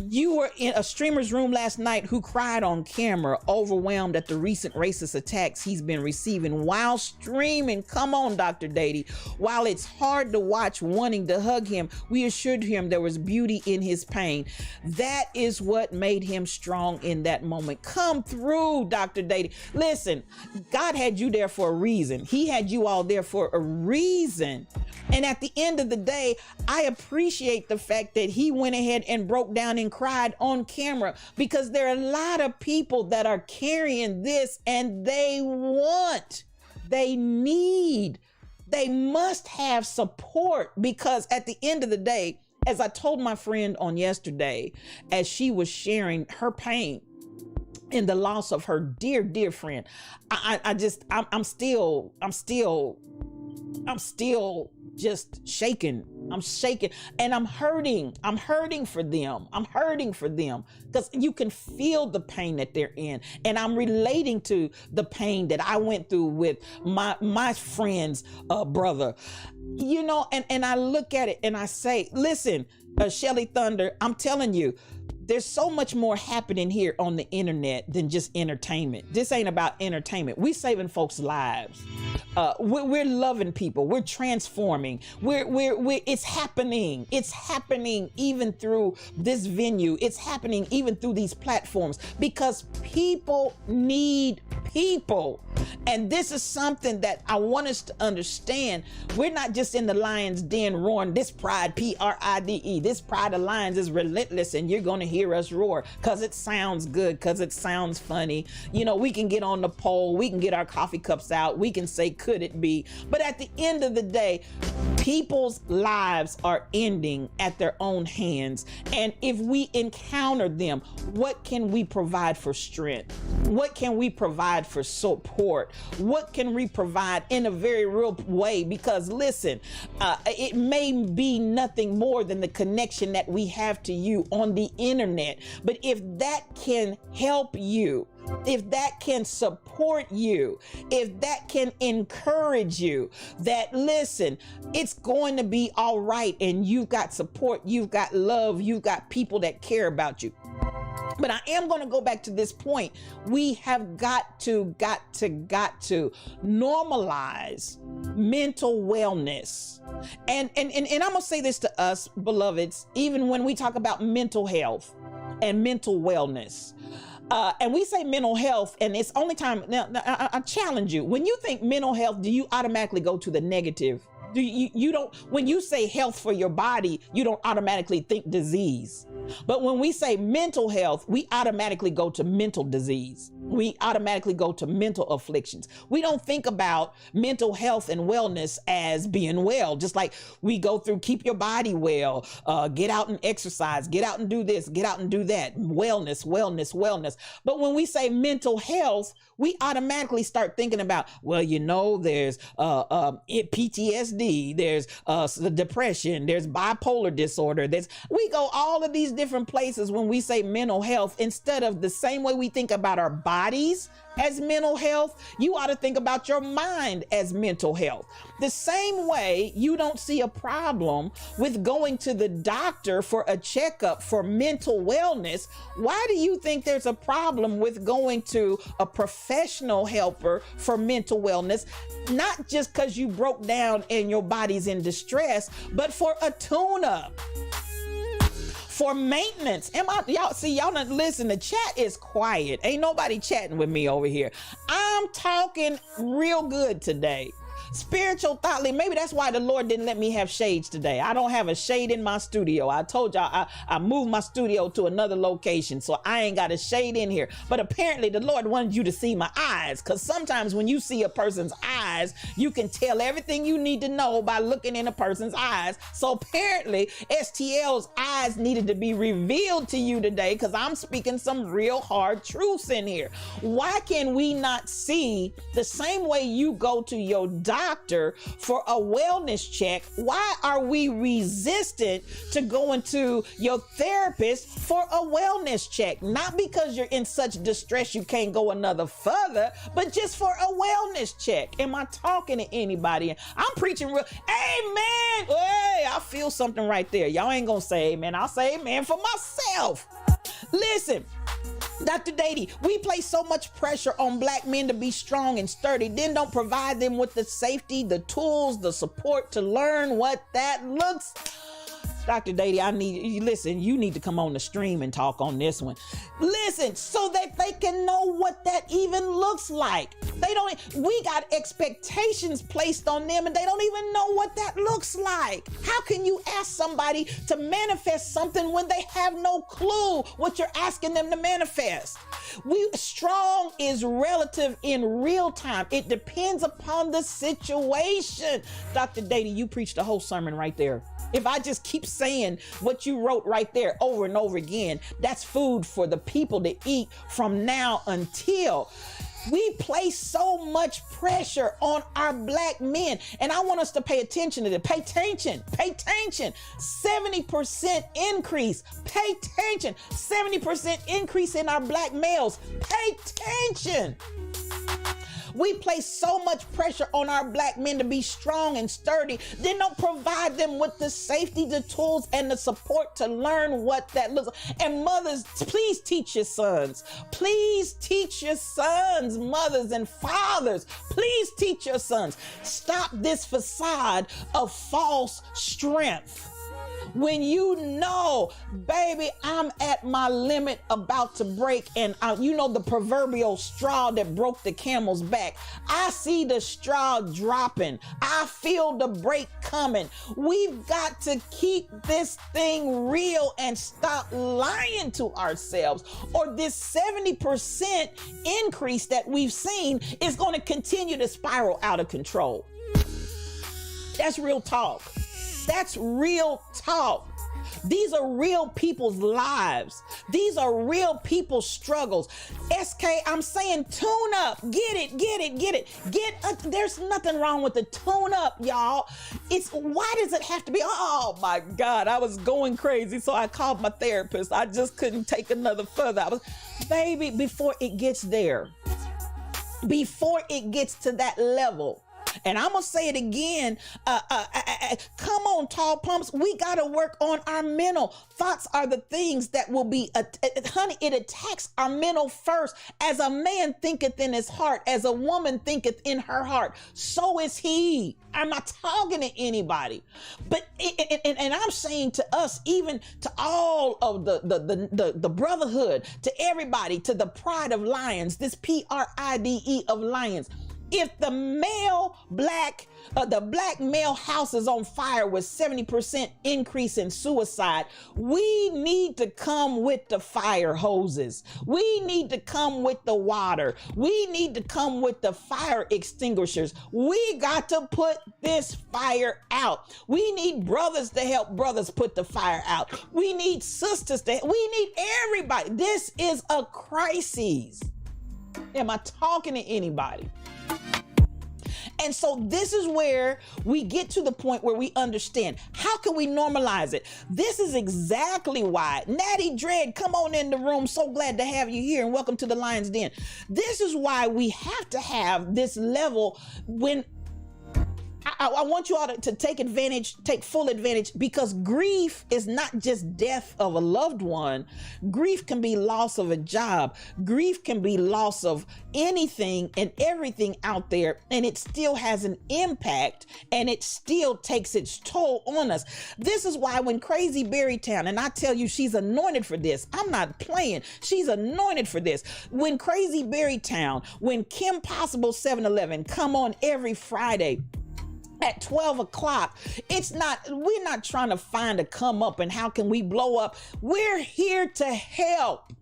You were in a streamer's room last night who cried on camera, overwhelmed at the recent racist attacks he's been receiving while streaming. Come on, Dr. Dady. While it's hard to watch wanting to hug him, we assured him there was beauty in his pain. That is what made him strong in that moment. Come through, Dr. Dady. Listen, God had you there for a reason. He had you all there for a reason. And at the end of the day, I appreciate the fact that he went ahead and broke down and cried on camera, because there are a lot of people that are carrying this and they must have support, because at the end of the day, as I told my friend on yesterday, as she was sharing her pain in the loss of her dear friend, I'm still just shaken. I'm shaking and I'm hurting. I'm hurting for them. I'm hurting for them because you can feel the pain that they're in. And I'm relating to the pain that I went through with my friend's brother, you know, and I look at it and I say, listen, Shelly Thunder, I'm telling you, there's so much more happening here on the internet than just entertainment. This ain't about entertainment. We're saving folks' lives. We're loving people. We're transforming. It's happening. It's happening even through this venue. It's happening even through these platforms because people need people. And this is something that I want us to understand. We're not just in the lion's den roaring, this pride, Pride, this pride of lions is relentless, and you're going to hear hear us roar because it sounds good, because it sounds funny. You know, we can get on the pole, we can get our coffee cups out, we can say, could it be? But at the end of the day, people's lives are ending at their own hands. And if we encounter them, what can we provide for strength? What can we provide for support? What can we provide in a very real way? Because listen, it may be nothing more than the connection that we have to you on the internet. But if that can help you, if that can support you, if that can encourage you, that listen, it's going to be all right, and you've got support, you've got love, you've got people that care about you. But I am going to go back to this point. We have got to normalize mental wellness. And I'm going to say this to us, beloveds, even when we talk about mental health and mental wellness. And we say mental health, and it's only time. Now, I challenge you. When you think mental health, do you automatically go to the negative? You don't, when you say health for your body, you don't automatically think disease. But when we say mental health, we automatically go to mental disease. We automatically go to mental afflictions. We don't think about mental health and wellness as being well, just like we go through keep your body well, get out and exercise, get out and do this, get out and do that, wellness, wellness, wellness. But when we say mental health, we automatically start thinking about, well, you know, there's PTSD, there's the depression, there's bipolar disorder. We go all of these different places when we say mental health, instead of the same way we think about our bodies as mental health. You ought to think about your mind as mental health. The same way you don't see a problem with going to the doctor for a checkup for mental wellness, why do you think there's a problem with going to a professional helper for mental wellness? Not just because you broke down and your body's in distress, but for a tune-up, for maintenance. Y'all not listen, the chat is quiet. Ain't nobody chatting with me over here. I'm talking real good today. Spiritual thought leader. Maybe that's why the Lord didn't let me have shades today. I don't have a shade in my studio. I told y'all I moved my studio to another location, so I ain't got a shade in here. But apparently the Lord wanted you to see my eyes, because sometimes when you see a person's eyes, you can tell everything you need to know by looking in a person's eyes. So apparently STL's eyes needed to be revealed to you today, because I'm speaking some real hard truths in here. Why can we not see the same way you go to your doctor for a wellness check? Why are we resistant to going to your therapist for a wellness check? Not because you're in such distress you can't go another further, but just for a wellness check. Am I talking to anybody? I'm preaching real. Amen. Hey, I feel something right there. Y'all ain't gonna say amen. I'll say amen for myself. Listen, Dr. Dady, we place so much pressure on Black men to be strong and sturdy, then don't provide them with the safety, the tools, the support to learn what that looks. Dr. Dady, you need to come on the stream and talk on this one. Listen, so that they can know what that even looks like. We got expectations placed on them and they don't even know what that looks like. How can you ask somebody to manifest something when they have no clue what you're asking them to manifest? Strong is relative in real time. It depends upon the situation. Dr. Dady, you preached the whole sermon right there. If I just keep saying what you wrote right there over and over again, that's food for the people to eat from now until. We place so much pressure on our Black men, and I want us to pay attention to it. Pay attention. 70% increase. Pay attention. 70% increase in our Black males. Pay attention. We place so much pressure on our Black men to be strong and sturdy, then don't provide them with the safety, the tools, and the support to learn what that looks like. And mothers, please teach your sons. Please teach your sons, mothers and fathers. Please teach your sons. Stop this facade of false strength. when you know, baby, I'm at my limit, about to break, and you know the proverbial straw that broke the camel's back. I see the straw dropping. I feel the break coming. We've got to keep this thing real and stop lying to ourselves, or this 70% increase that we've seen is going to continue to spiral out of control. That's real talk. That's real talk. These are real people's lives. These are real people's struggles. SK, I'm saying tune up. Get it. There's nothing wrong with the tune up, y'all. Why does it have to be? Oh my God, I was going crazy. So I called my therapist. I just couldn't take another further. Baby, before it gets there, before it gets to that level, and I'm going to say it again. Come on, tall pumps. We got to work on our mental. Thoughts are the things that will be, honey, it attacks our mental first. As a man thinketh in his heart, as a woman thinketh in her heart, so is he. I'm not talking to anybody. But, and I'm saying to us, even to all of the brotherhood, to everybody, to the pride of lions, this PRIDE of lions. If the black male house is on fire with 70% increase in suicide, we need to come with the fire hoses. We need to come with the water. We need to come with the fire extinguishers. We got to put this fire out. We need brothers to help brothers put the fire out. We need sisters we need everybody. This is a crisis. Am I talking to anybody? And so this is where we get to the point where we understand, how can we normalize it? This is exactly why. Natty Dread, come on in the room. So glad to have you here, and welcome to the Lion's Den. This is why we have to have this level when I want you all to take full advantage, because grief is not just death of a loved one. Grief can be loss of a job. Grief can be loss of anything and everything out there, and it still has an impact, and it still takes its toll on us. This is why when Crazy Berrytown, and I tell you, she's anointed for this. I'm not playing. She's anointed for this. When Crazy Berrytown, when Kim Possible 711 come on every Friday at 12 o'clock, we're not trying to find a come up and how can we blow up. We're here to help.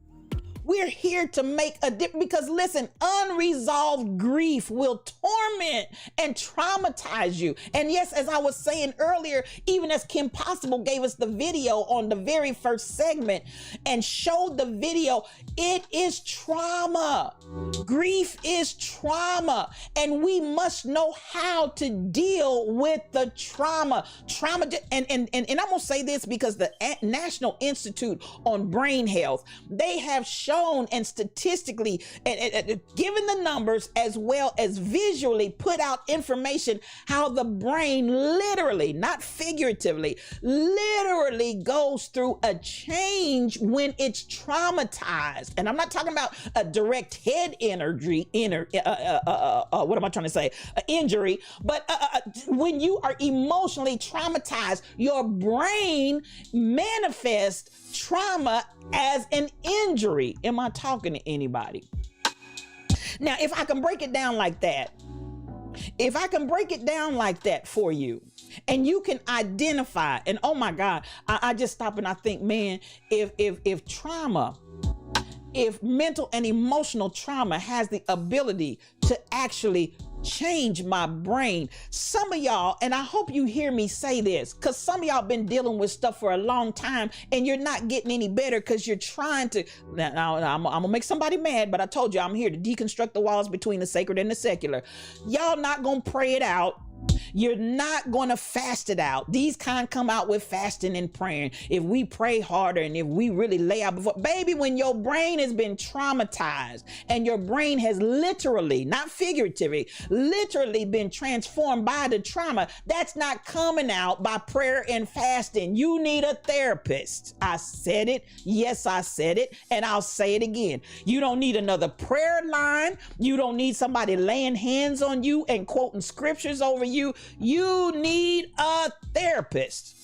We're here to make a difference, because listen, unresolved grief will torment and traumatize you. And yes, as I was saying earlier, even as Kim Possible gave us the video on the very first segment and showed the video, it is trauma. Grief is trauma, and we must know how to deal with the trauma. And I'm gonna say this because the National Institute on Brain Health, they have shown and statistically and given the numbers as well as visually put out information how the brain literally, not figuratively, literally goes through a change when it's traumatized. And I'm not talking about a direct head injury, but when you are emotionally traumatized, your brain manifests trauma as an injury. Am I talking to anybody? Now, if I can break it down like that, for you, and you can identify, and oh my God, I just stop and I think, man, if trauma, if mental and emotional trauma has the ability to actually change my brain. Some of y'all, and I hope you hear me say this, because some of y'all been dealing with stuff for a long time and you're not getting any better because you're trying to, now I'm gonna make somebody mad, but I told you I'm here to deconstruct the walls between the sacred and the secular. Y'all not gonna pray it out. You're not going to fast it out. These kind come out with fasting and praying. If we pray harder and if we really lay out before, baby, when your brain has been traumatized and your brain has literally, not figuratively, literally been transformed by the trauma, that's not coming out by prayer and fasting. You need a therapist. I said it. Yes, I said it. And I'll say it again. You don't need another prayer line. You don't need somebody laying hands on you and quoting scriptures over you. You need a therapist.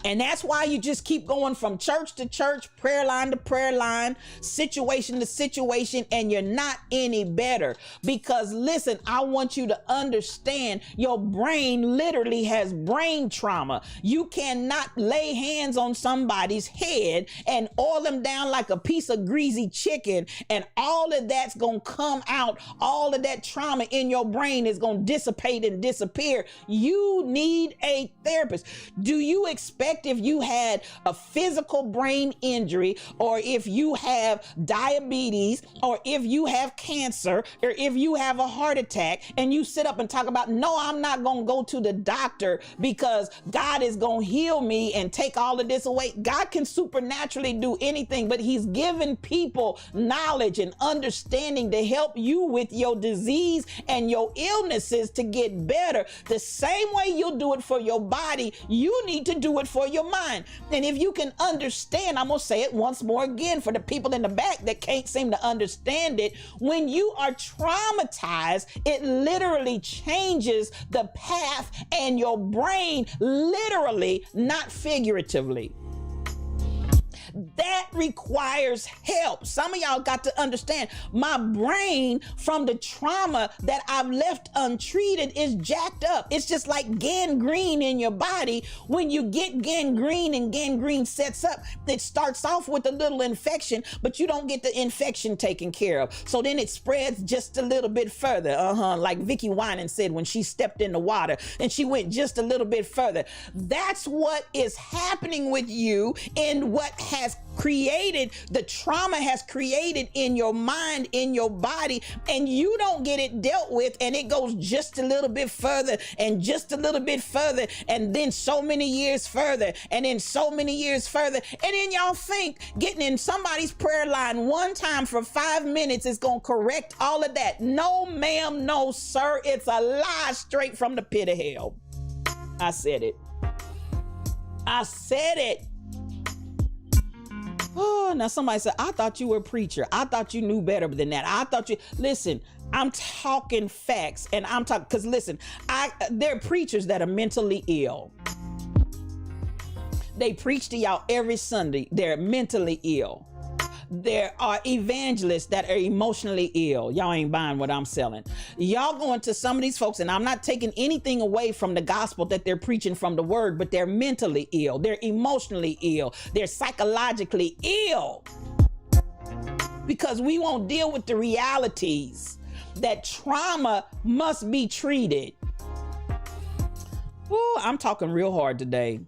And that's why you just keep going from church to church, prayer line to prayer line, situation to situation, and you're not any better. Because listen, I want you to understand your brain literally has brain trauma. You cannot lay hands on somebody's head and oil them down like a piece of greasy chicken, and all of that's going to come out. All of that trauma in your brain is going to dissipate and disappear. You need a therapist. Do you expect if you had a physical brain injury, or if you have diabetes, or if you have cancer, or if you have a heart attack, and you sit up and talk about, no, I'm not going to go to the doctor because God is going to heal me and take all of this away? God can supernaturally do anything, but he's given people knowledge and understanding to help you with your disease and your illnesses to get better. The same way you'll do it for your body, you need to do it for your mind. And if you can understand, I'm going to say it once more again for the people in the back that can't seem to understand it. When you are traumatized, it literally changes the path and your brain, literally, not figuratively. That requires help. Some of y'all got to understand, my brain from the trauma that I've left untreated is jacked up. It's just like gangrene in your body. When you get gangrene and gangrene sets up, it starts off with a little infection, but you don't get the infection taken care of. So then it spreads just a little bit further. Like Vicky Winan said when she stepped in the water and she went just a little bit further. That's what is happening with you, and what has created, the trauma has created in your mind, in your body, and you don't get it dealt with, and it goes just a little bit further and just a little bit further, and then so many years further, and then so many years further. And then y'all think getting in somebody's prayer line one time for 5 minutes is going to correct all of that. No, ma'am, no, sir. It's a lie straight from the pit of hell. I said it. I said it. Oh, now somebody said, I thought you were a preacher. I thought you knew better than that. I thought you, listen, I'm talking facts, and I'm talking, because listen, there are preachers that are mentally ill. They preach to y'all every Sunday. They're mentally ill. There are evangelists that are emotionally ill. Y'all ain't buying what I'm selling. Y'all going to some of these folks, and I'm not taking anything away from the gospel that they're preaching from the word, but they're mentally ill. They're emotionally ill. They're psychologically ill. Because we won't deal with the realities that trauma must be treated. Ooh, I'm talking real hard today.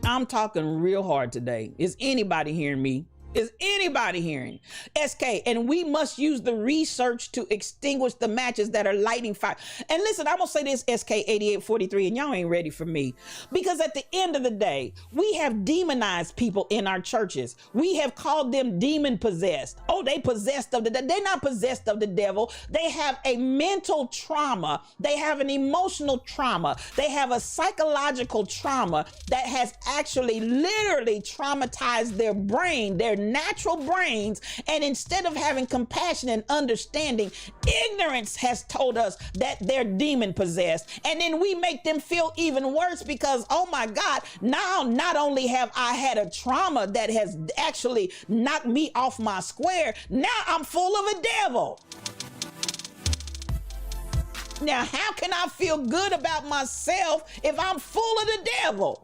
I'm talking real hard today. Is anybody hearing me? Is anybody hearing? SK, and we must use the research to extinguish the matches that are lighting fire. And listen, I'm gonna say this, SK 8843, and y'all ain't ready for me. Because at the end of the day, we have demonized people in our churches. We have called them demon possessed. Oh, they possessed of the devil. They're not possessed of the devil. They have a mental trauma. They have an emotional trauma. They have a psychological trauma that has actually literally traumatized their brain, their natural brains. And instead of having compassion and understanding, ignorance has told us that they're demon possessed. And then we make them feel even worse because, oh my God, now not only have I had a trauma that has actually knocked me off my square, now I'm full of a devil. Now, how can I feel good about myself if I'm full of the devil?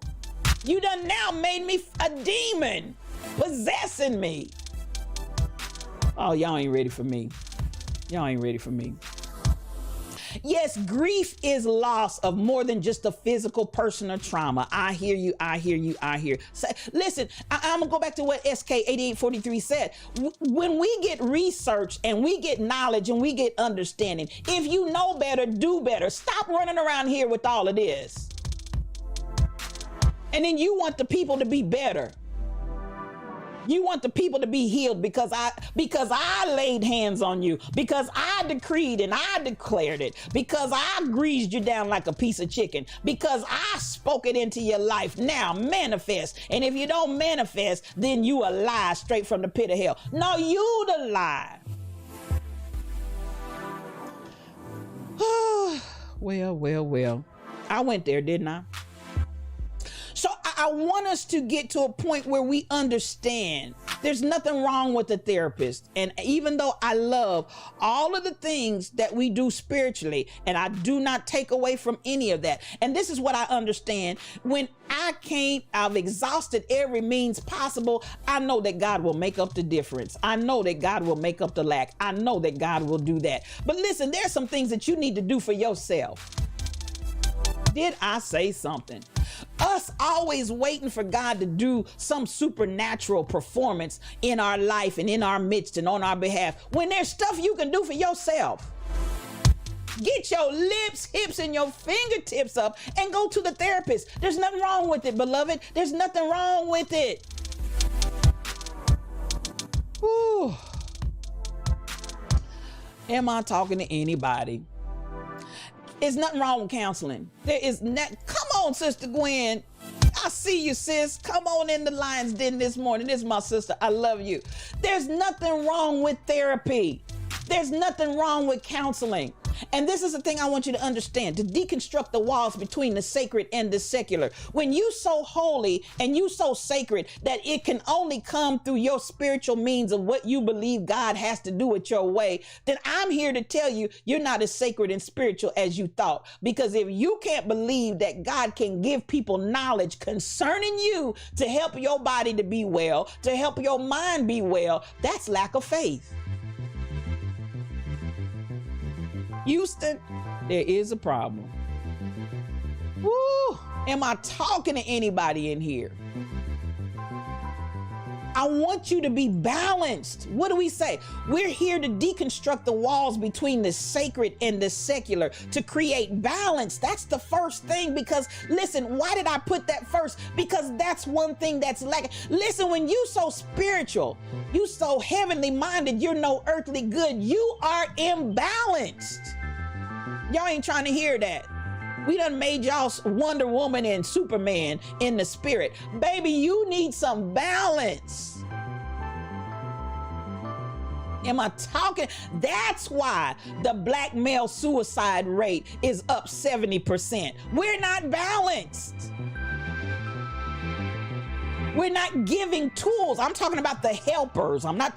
You done now made me a demon possessing me. Oh, y'all ain't ready for me. Y'all ain't ready for me. Yes, grief is loss of more than just a physical personal trauma. I hear you. I hear you. I hear. So, listen, I'm going to go back to what SK 8843 said. When we get research and we get knowledge and we get understanding, if you know better, do better. Stop running around here with all of this. And then you want the people to be better. You want the people to be healed because I laid hands on you, because I decreed and I declared it, because I greased you down like a piece of chicken, because I spoke it into your life. Now manifest. And if you don't manifest, then you a lie straight from the pit of hell. No, you the lie. Well. I went there, didn't I? So I want us to get to a point where we understand there's nothing wrong with the therapist. And even though I love all of the things that we do spiritually, and I do not take away from any of that. And this is what I understand. When I've exhausted every means possible, I know that God will make up the difference. I know that God will make up the lack. I know that God will do that. But listen, there's some things that you need to do for yourself. Did I say something? Us always waiting for God to do some supernatural performance in our life and in our midst and on our behalf, when there's stuff you can do for yourself. Get your lips, hips, and your fingertips up and go to the therapist. There's nothing wrong with it, beloved. There's nothing wrong with it. Whew. Am I talking to anybody? There's nothing wrong with counseling. There is not. Come on, Sister Gwen. I see you, sis. Come on in the Lion's Den this morning. This is my sister. I love you. There's nothing wrong with therapy. There's nothing wrong with counseling. And this is the thing I want you to understand, to deconstruct the walls between the sacred and the secular. When you so holy and you so sacred that it can only come through your spiritual means of what you believe God has to do it your way, then I'm here to tell you, you're not as sacred and spiritual as you thought. Because if you can't believe that God can give people knowledge concerning you to help your body to be well, to help your mind be well, that's lack of faith. Houston, there is a problem. Woo! Am I talking to anybody in here? I want you to be balanced. What do we say? We're here to deconstruct the walls between the sacred and the secular, to create balance. That's the first thing, because listen, why did I put that first? Because that's one thing that's lacking. Listen, when you so spiritual, you so heavenly minded, you're no earthly good, you are imbalanced. Y'all ain't trying to hear that. We done made y'all Wonder Woman and Superman in the spirit. Baby, you need some balance. Am I talking? That's why the black male suicide rate is up 70%. We're not balanced. We're not giving tools. I'm talking about the helpers. I'm not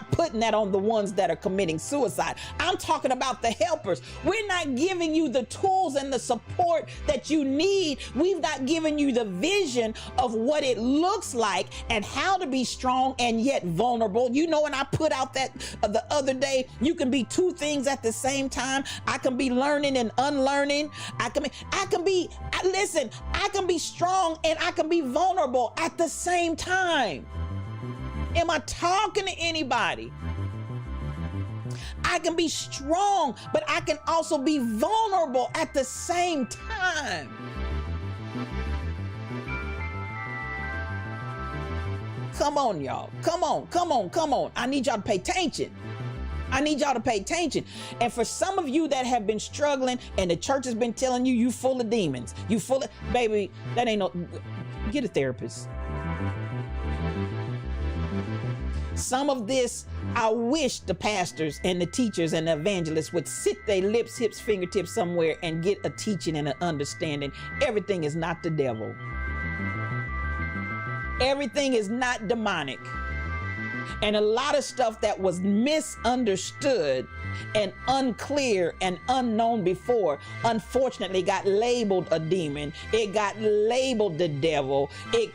putting that on the ones that are committing suicide. I'm talking about the helpers. We're not giving you the tools and the support that you need. We've not given you the vision of what it looks like and how to be strong and yet vulnerable. You know, when I put out that the other day, you can be two things at the same time. I can be learning and unlearning. I can be strong and I can be vulnerable at the same time. Am I talking to anybody? I can be strong, but I can also be vulnerable at the same time. Come on, y'all. Come on. I need y'all to pay attention. And for some of you that have been struggling and the church has been telling you full of demons, baby, that ain't no, get a therapist. Some of this, I wish the pastors and the teachers and the evangelists would sit their lips, hips, fingertips somewhere and get a teaching and an understanding. Everything is not the devil. Everything is not demonic. And a lot of stuff that was misunderstood and unclear and unknown before, unfortunately got labeled a demon. It got labeled the devil. It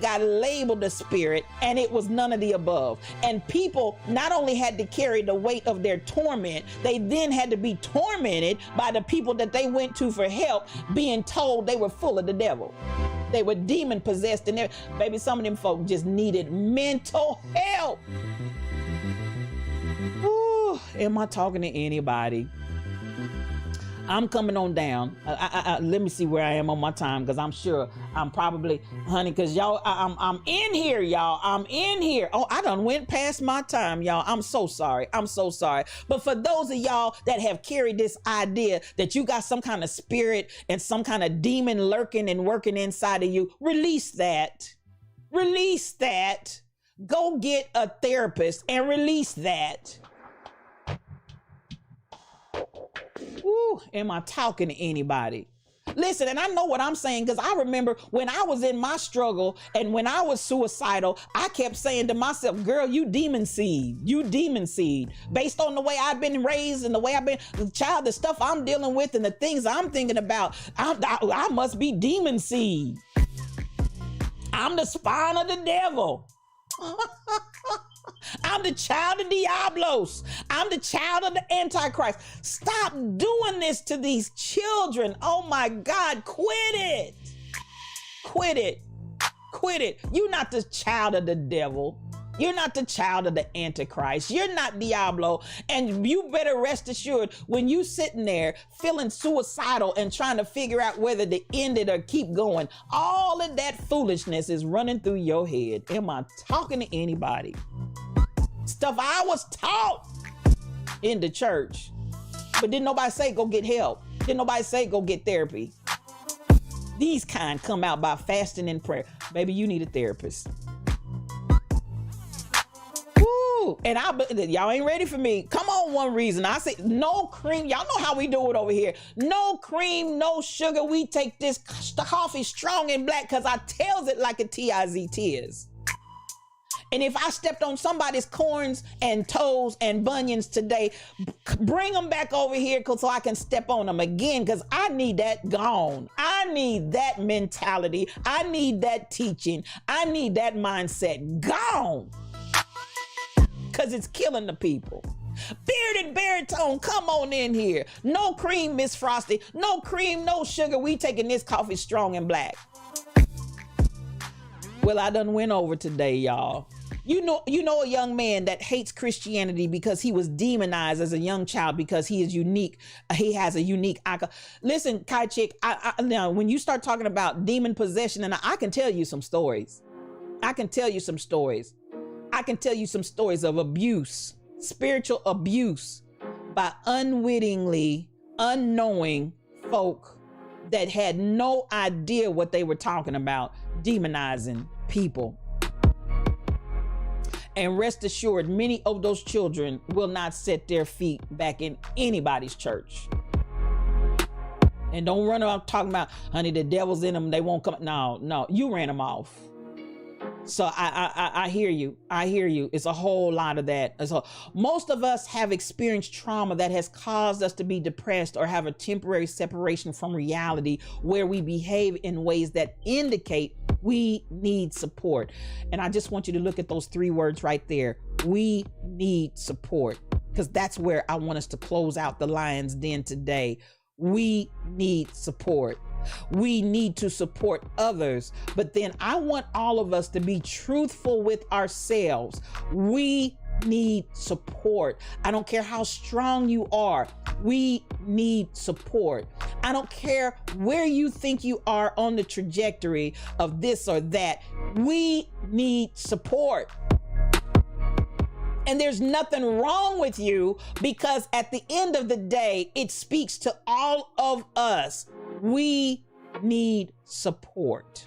got labeled the spirit, and it was none of the above. And people not only had to carry the weight of their torment, they then had to be tormented by the people that they went to for help, being told they were full of the devil. They were demon possessed, and baby, some of them folk just needed mental help. Ooh, am I talking to anybody? I'm coming on down. Let me see where I am on my time, because I'm sure I'm probably, honey, because y'all, I'm in here, y'all. I'm in here. Oh, I done went past my time, y'all. I'm so sorry. But for those of y'all that have carried this idea that you got some kind of spirit and some kind of demon lurking and working inside of you, release that. Release that. Go get a therapist and release that. Woo, am I talking to anybody? Listen, and I know what I'm saying, because I remember when I was in my struggle and when I was suicidal, I kept saying to myself, girl, you demon seed, based on the way I've been raised and the way I've been, the stuff I'm dealing with and the things I'm thinking about. I must be demon seed. I'm the spawn of the devil. I'm the child of Diablos. I'm the child of the Antichrist. Stop doing this to these children. Oh my God, quit it. Quit it. Quit it. You're not the child of the devil. You're not the child of the Antichrist. You're not Diablo. And you better rest assured, when you sitting there feeling suicidal and trying to figure out whether to end it or keep going, all of that foolishness is running through your head. Am I talking to anybody? Stuff I was taught in the church. But didn't nobody say go get help? Didn't nobody say go get therapy? These kind come out by fasting and prayer. Baby, you need a therapist. And y'all ain't ready for me. Come on, one reason. I say no cream. Y'all know how we do it over here. No cream, no sugar. We take this coffee strong and black because I tells it like a Tiz. And if I stepped on somebody's corns and toes and bunions today, bring them back over here so I can step on them again, because I need that gone. I need that mentality. I need that teaching. I need that mindset gone. Because it's killing the people. Bearded baritone, come on in here. No cream, Miss Frosty. No cream, no sugar. We taking this coffee strong and black. Well, I done went over today, y'all. You know a young man that hates Christianity because he was demonized as a young child because he is unique. He has a unique icon. Listen, Kai Chick, now when you start talking about demon possession, and I can tell you some stories. I can tell you some stories of abuse, spiritual abuse by unwittingly, unknowing folk that had no idea what they were talking about, demonizing people. And rest assured, many of those children will not set their feet back in anybody's church. And don't run around talking about, honey, the devil's in them, they won't come. No, you ran them off. So I hear you. It's a whole lot of that. So most of us have experienced trauma that has caused us to be depressed or have a temporary separation from reality where we behave in ways that indicate we need support. And I just want you to look at those 3 words right there. We need support, because that's where I want us to close out the Lion's Den today. We need support. We need to support others, but then I want all of us to be truthful with ourselves. We need support. I don't care how strong you are. We need support. I don't care where you think you are on the trajectory of this or that. We need support. And there's nothing wrong with you, because at the end of the day, it speaks to all of us. We need support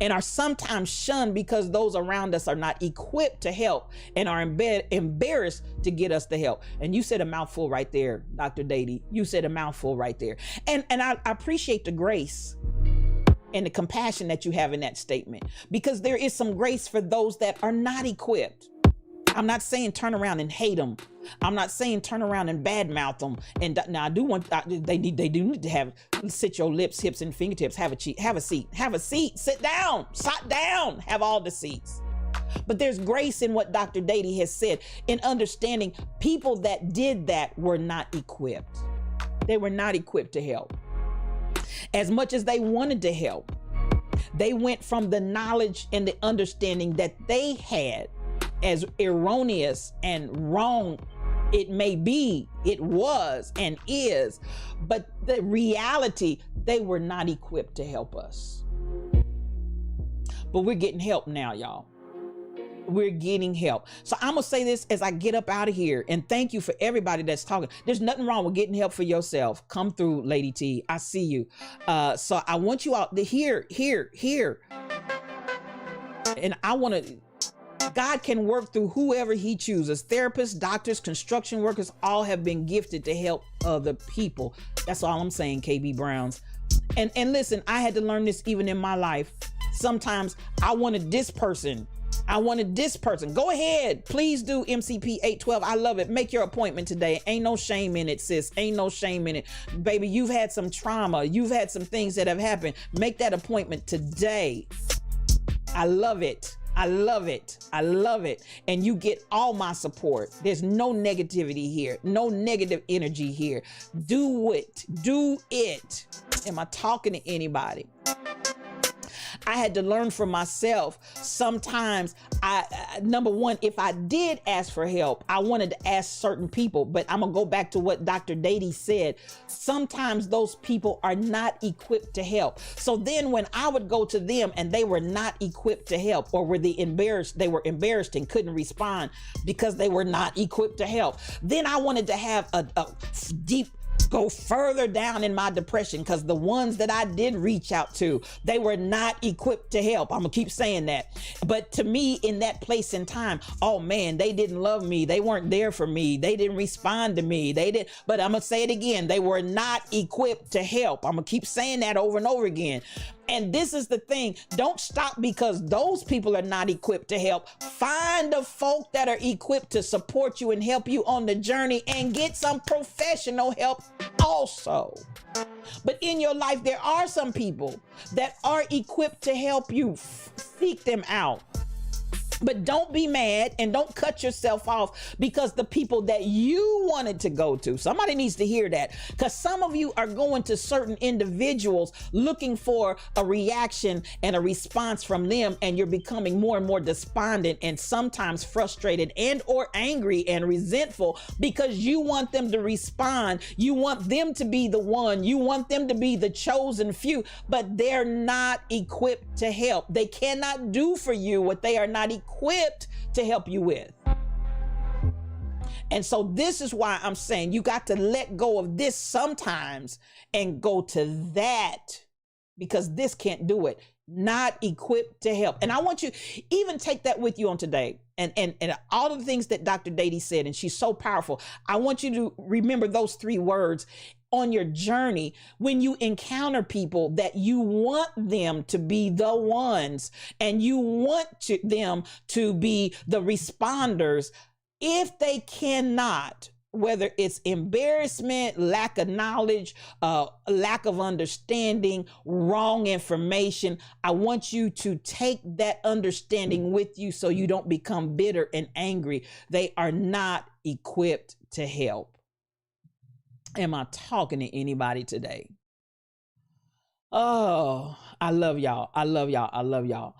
and are sometimes shunned because those around us are not equipped to help and are embarrassed to get us the help. And you said a mouthful right there, Dr. Dady. You said a mouthful right there. And I appreciate the grace and the compassion that you have in that statement, because there is some grace for those that are not equipped. I'm not saying turn around and hate them. I'm not saying turn around and badmouth them. And now I do want, they do need to have, sit your lips, hips, and fingertips. Have a seat, sit down, have all the seats. But there's grace in what Dr. Dady has said in understanding people that did that were not equipped. They were not equipped to help. As much as they wanted to help, they went from the knowledge and the understanding that they had, as erroneous and wrong it may be, it was and is, but the reality, they were not equipped to help us. But we're getting help now, y'all. We're getting help. So I'm gonna say this as I get up out of here, and thank you for everybody that's talking. There's nothing wrong with getting help for yourself. Come through, Lady T. I see you. So I want you all to hear. And I want to, God can work through whoever he chooses. Therapists, doctors, construction workers, all have been gifted to help other people. That's all I'm saying, KB Browns. And listen, I had to learn this even in my life. Sometimes I wanted this person. Go ahead. Please do MCP 812. I love it. Make your appointment today. Ain't no shame in it, sis. Ain't no shame in it. Baby, you've had some trauma. You've had some things that have happened. Make that appointment today. I love it. I love it. I love it. And you get all my support. There's no negativity here. No negative energy here. Do it. Do it. Am I talking to anybody? I had to learn for myself. Sometimes number one, if I did ask for help, I wanted to ask certain people, but I'm gonna go back to what Dr. Dady said. Sometimes those people are not equipped to help. So then when I would go to them and they were not equipped to help, or were they were embarrassed and couldn't respond because they were not equipped to help. Then I wanted to have a deep go further down in my depression, because the ones that I did reach out to, they were not equipped to help. I'm gonna keep saying that. But to me, in that place and time, oh man, they didn't love me. They weren't there for me. They didn't respond to me. But I'm gonna say it again. They were not equipped to help. I'm gonna keep saying that over and over again. And this is the thing. Don't stop because those people are not equipped to help. Find the folk that are equipped to support you and help you on the journey, and get some professional help also. But in your life, there are some people that are equipped to help you. Seek them out. But don't be mad and don't cut yourself off because the people that you wanted to go to, somebody needs to hear that, because some of you are going to certain individuals looking for a reaction and a response from them, and you're becoming more and more despondent and sometimes frustrated and or angry and resentful because you want them to respond. You want them to be the one. You want them to be the chosen few, but they're not equipped to help. They cannot do for you what they are not equipped to help you with. And so this is why I'm saying you got to let go of this sometimes and go to that, because this can't do it. Not equipped to help. And I want you even take that with you on today. And all of the things that Dr. Dady said, and she's so powerful. I want you to remember those 3 words on your journey when you encounter people that you want them to be the ones and you want them to be the responders. If they cannot, whether it's embarrassment, lack of knowledge, lack of understanding, wrong information, I want you to take that understanding with you so you don't become bitter and angry. They are not equipped to help. Am I talking to anybody today? Oh, I love y'all. I love y'all. I love y'all.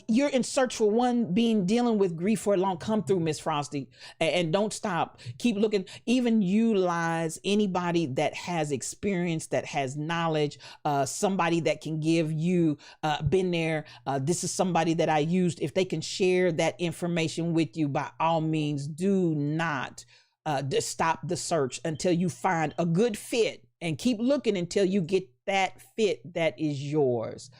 You're in search for one being dealing with grief for a long. Come through, Miss Frosty, and don't stop. Keep looking. Even utilize anybody that has experience, that has knowledge, somebody that can give you, been there. This is somebody that I used. If they can share that information with you, by all means, do not stop the search until you find a good fit, and keep looking until you get that fit that is yours.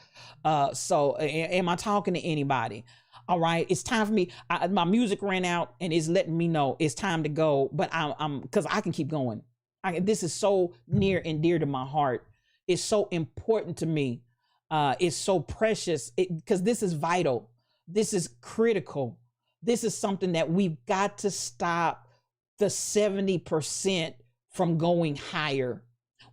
So am I talking to anybody? All right, it's time for me. My music ran out and it's letting me know it's time to go, but I'm because I can keep going. This is so near and dear to my heart. It's so important to me. It's so precious because this is vital. This is critical. This is something that we've got to stop the 70% from going higher.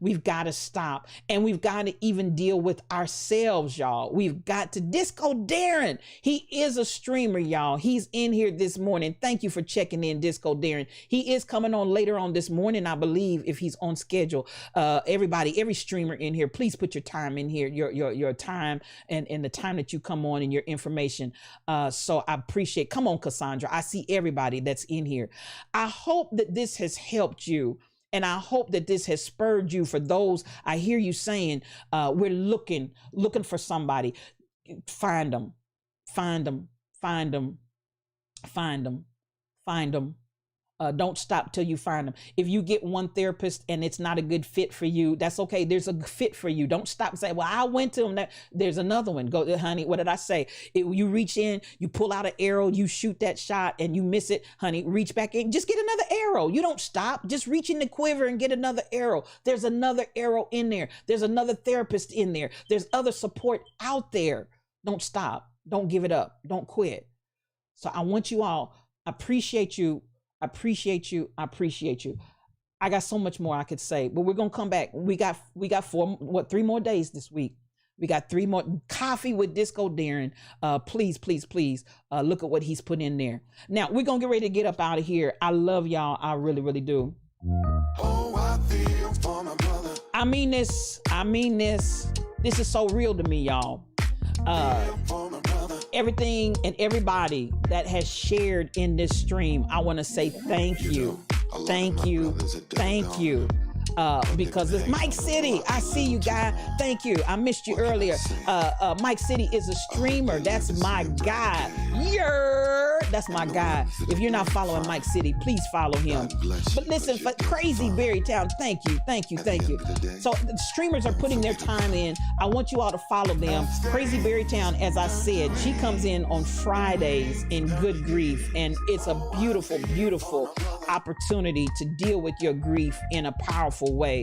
We've got to stop, and we've got to even deal with ourselves, y'all. We've got to. Disco Darren, he is a streamer, y'all. He's in here this morning. Thank you for checking in, Disco Darren. He is coming on later on this morning, I believe, if he's on schedule. Everybody, every streamer in here, please put your time in here, your time and the time that you come on and your information. So I appreciate. Come on, Cassandra. I see everybody that's in here. I hope that this has helped you. And I hope that this has spurred you. For those, I hear you saying, we're looking for somebody. Find them, find them, find them, find them, find them. Don't stop till you find them. If you get one therapist and it's not a good fit for you, that's okay. There's a fit for you. Don't stop and say, well, I went to him. There's another one. Go, honey, what did I say? You reach in, you pull out an arrow, you shoot that shot and you miss it, honey, reach back in, just get another arrow. You don't stop. Just reach in the quiver and get another arrow. There's another arrow in there. There's another therapist in there. There's other support out there. Don't stop. Don't give it up. Don't quit. So I want you all, I appreciate you. I appreciate you. I appreciate you. I got so much more I could say, but we're going to come back. We got 3 more days this week. We got 3 more. Coffee with Disco Darren. Please, please, please look at what he's put in there. Now we're going to get ready to get up out of here. I love y'all. I really, really do. Oh, I feel for my brother. I mean this. This is so real to me, y'all. Everything and everybody that has shared in this stream, I want to say thank you. Thank you. Thank you. Because it's Mike City. I see you, guy. Thank you. I missed you earlier. Mike City is a streamer. That's my guy. That's my guy. If you're not following Mike City, please follow him. But listen, for Crazy Berrytown, thank you. So the streamers are putting their time in. I want you all to follow them. Crazy Berrytown, as I said, she comes in on Fridays in Good Grief, and it's a beautiful, beautiful opportunity to deal with your grief in a powerful way.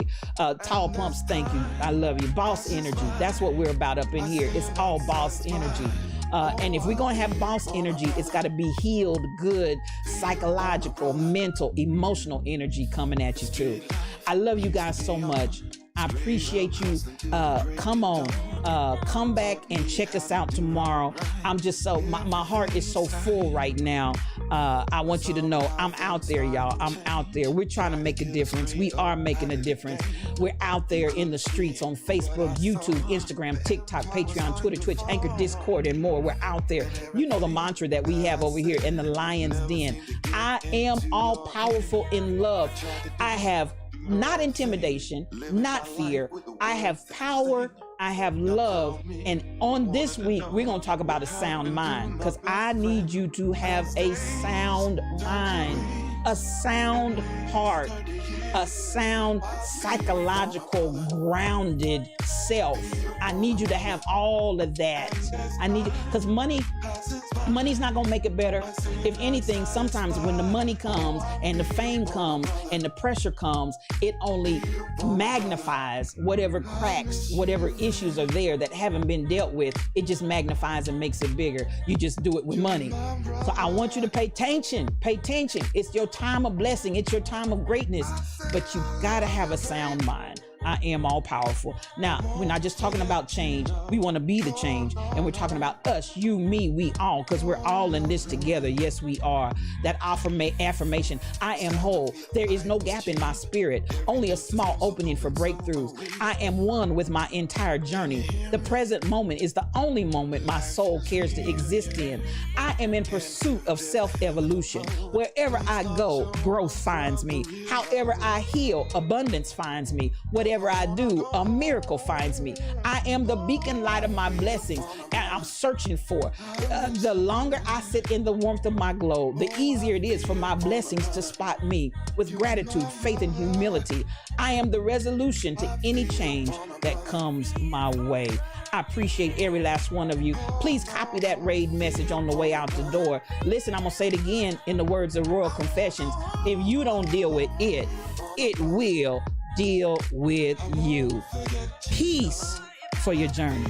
Tall Pumps, thank you. I love you. Boss energy. That's what we're about up in here. It's all boss energy. And if we're going to have boss energy, it's got to be healed, good, psychological, mental, emotional energy coming at you too. I love you guys so much. I appreciate you. Come on, come back and check us out tomorrow. I'm just so, my heart is so full right now. I want you to know I'm out there, y'all. I'm out there. We're trying to make a difference. We are making a difference. We're out there in the streets on Facebook, YouTube, Instagram, TikTok, Patreon, Twitter, Twitch, Anchor, Discord, and more. We're out there. You know the mantra that we have over here in the Lion's Den. I am all powerful in love. I have not intimidation, not fear. I have power. I have love. And on this week, we're going to talk about a sound mind, because I need you to have a sound mind, a sound heart, a sound psychological grounded self. I need you to have all of that. I need, because money's not gonna make it better. If anything, sometimes when the money comes and the fame comes and the pressure comes, it only magnifies whatever cracks, whatever issues are there that haven't been dealt with. It just magnifies and makes it bigger. You just do it with money. So I want you to pay attention. Pay attention. It's your time of blessing. It's your time of greatness. But you gotta have a sound mind. I am all powerful. Now, we're not just talking about change. We want to be the change. And we're talking about us, you, me, we all, because we're all in this together. Yes, we are. That affirmation, I am whole. There is no gap in my spirit, only a small opening for breakthroughs. I am one with my entire journey. The present moment is the only moment my soul cares to exist in. I am in pursuit of self-evolution. Wherever I go, growth finds me. However I heal, abundance finds me. Whatever I do, a miracle finds me. I am the beacon light of my blessings, and I'm searching for. The longer I sit in the warmth of my glow, the easier it is for my blessings to spot me. With gratitude, faith, and humility, I am the resolution to any change that comes my way. I appreciate every last one of you. Please copy that raid message on the way out the door. Listen, I'm gonna say it again in the words of Royal Confessions. If you don't deal with it, it will deal with you. Peace for your journey.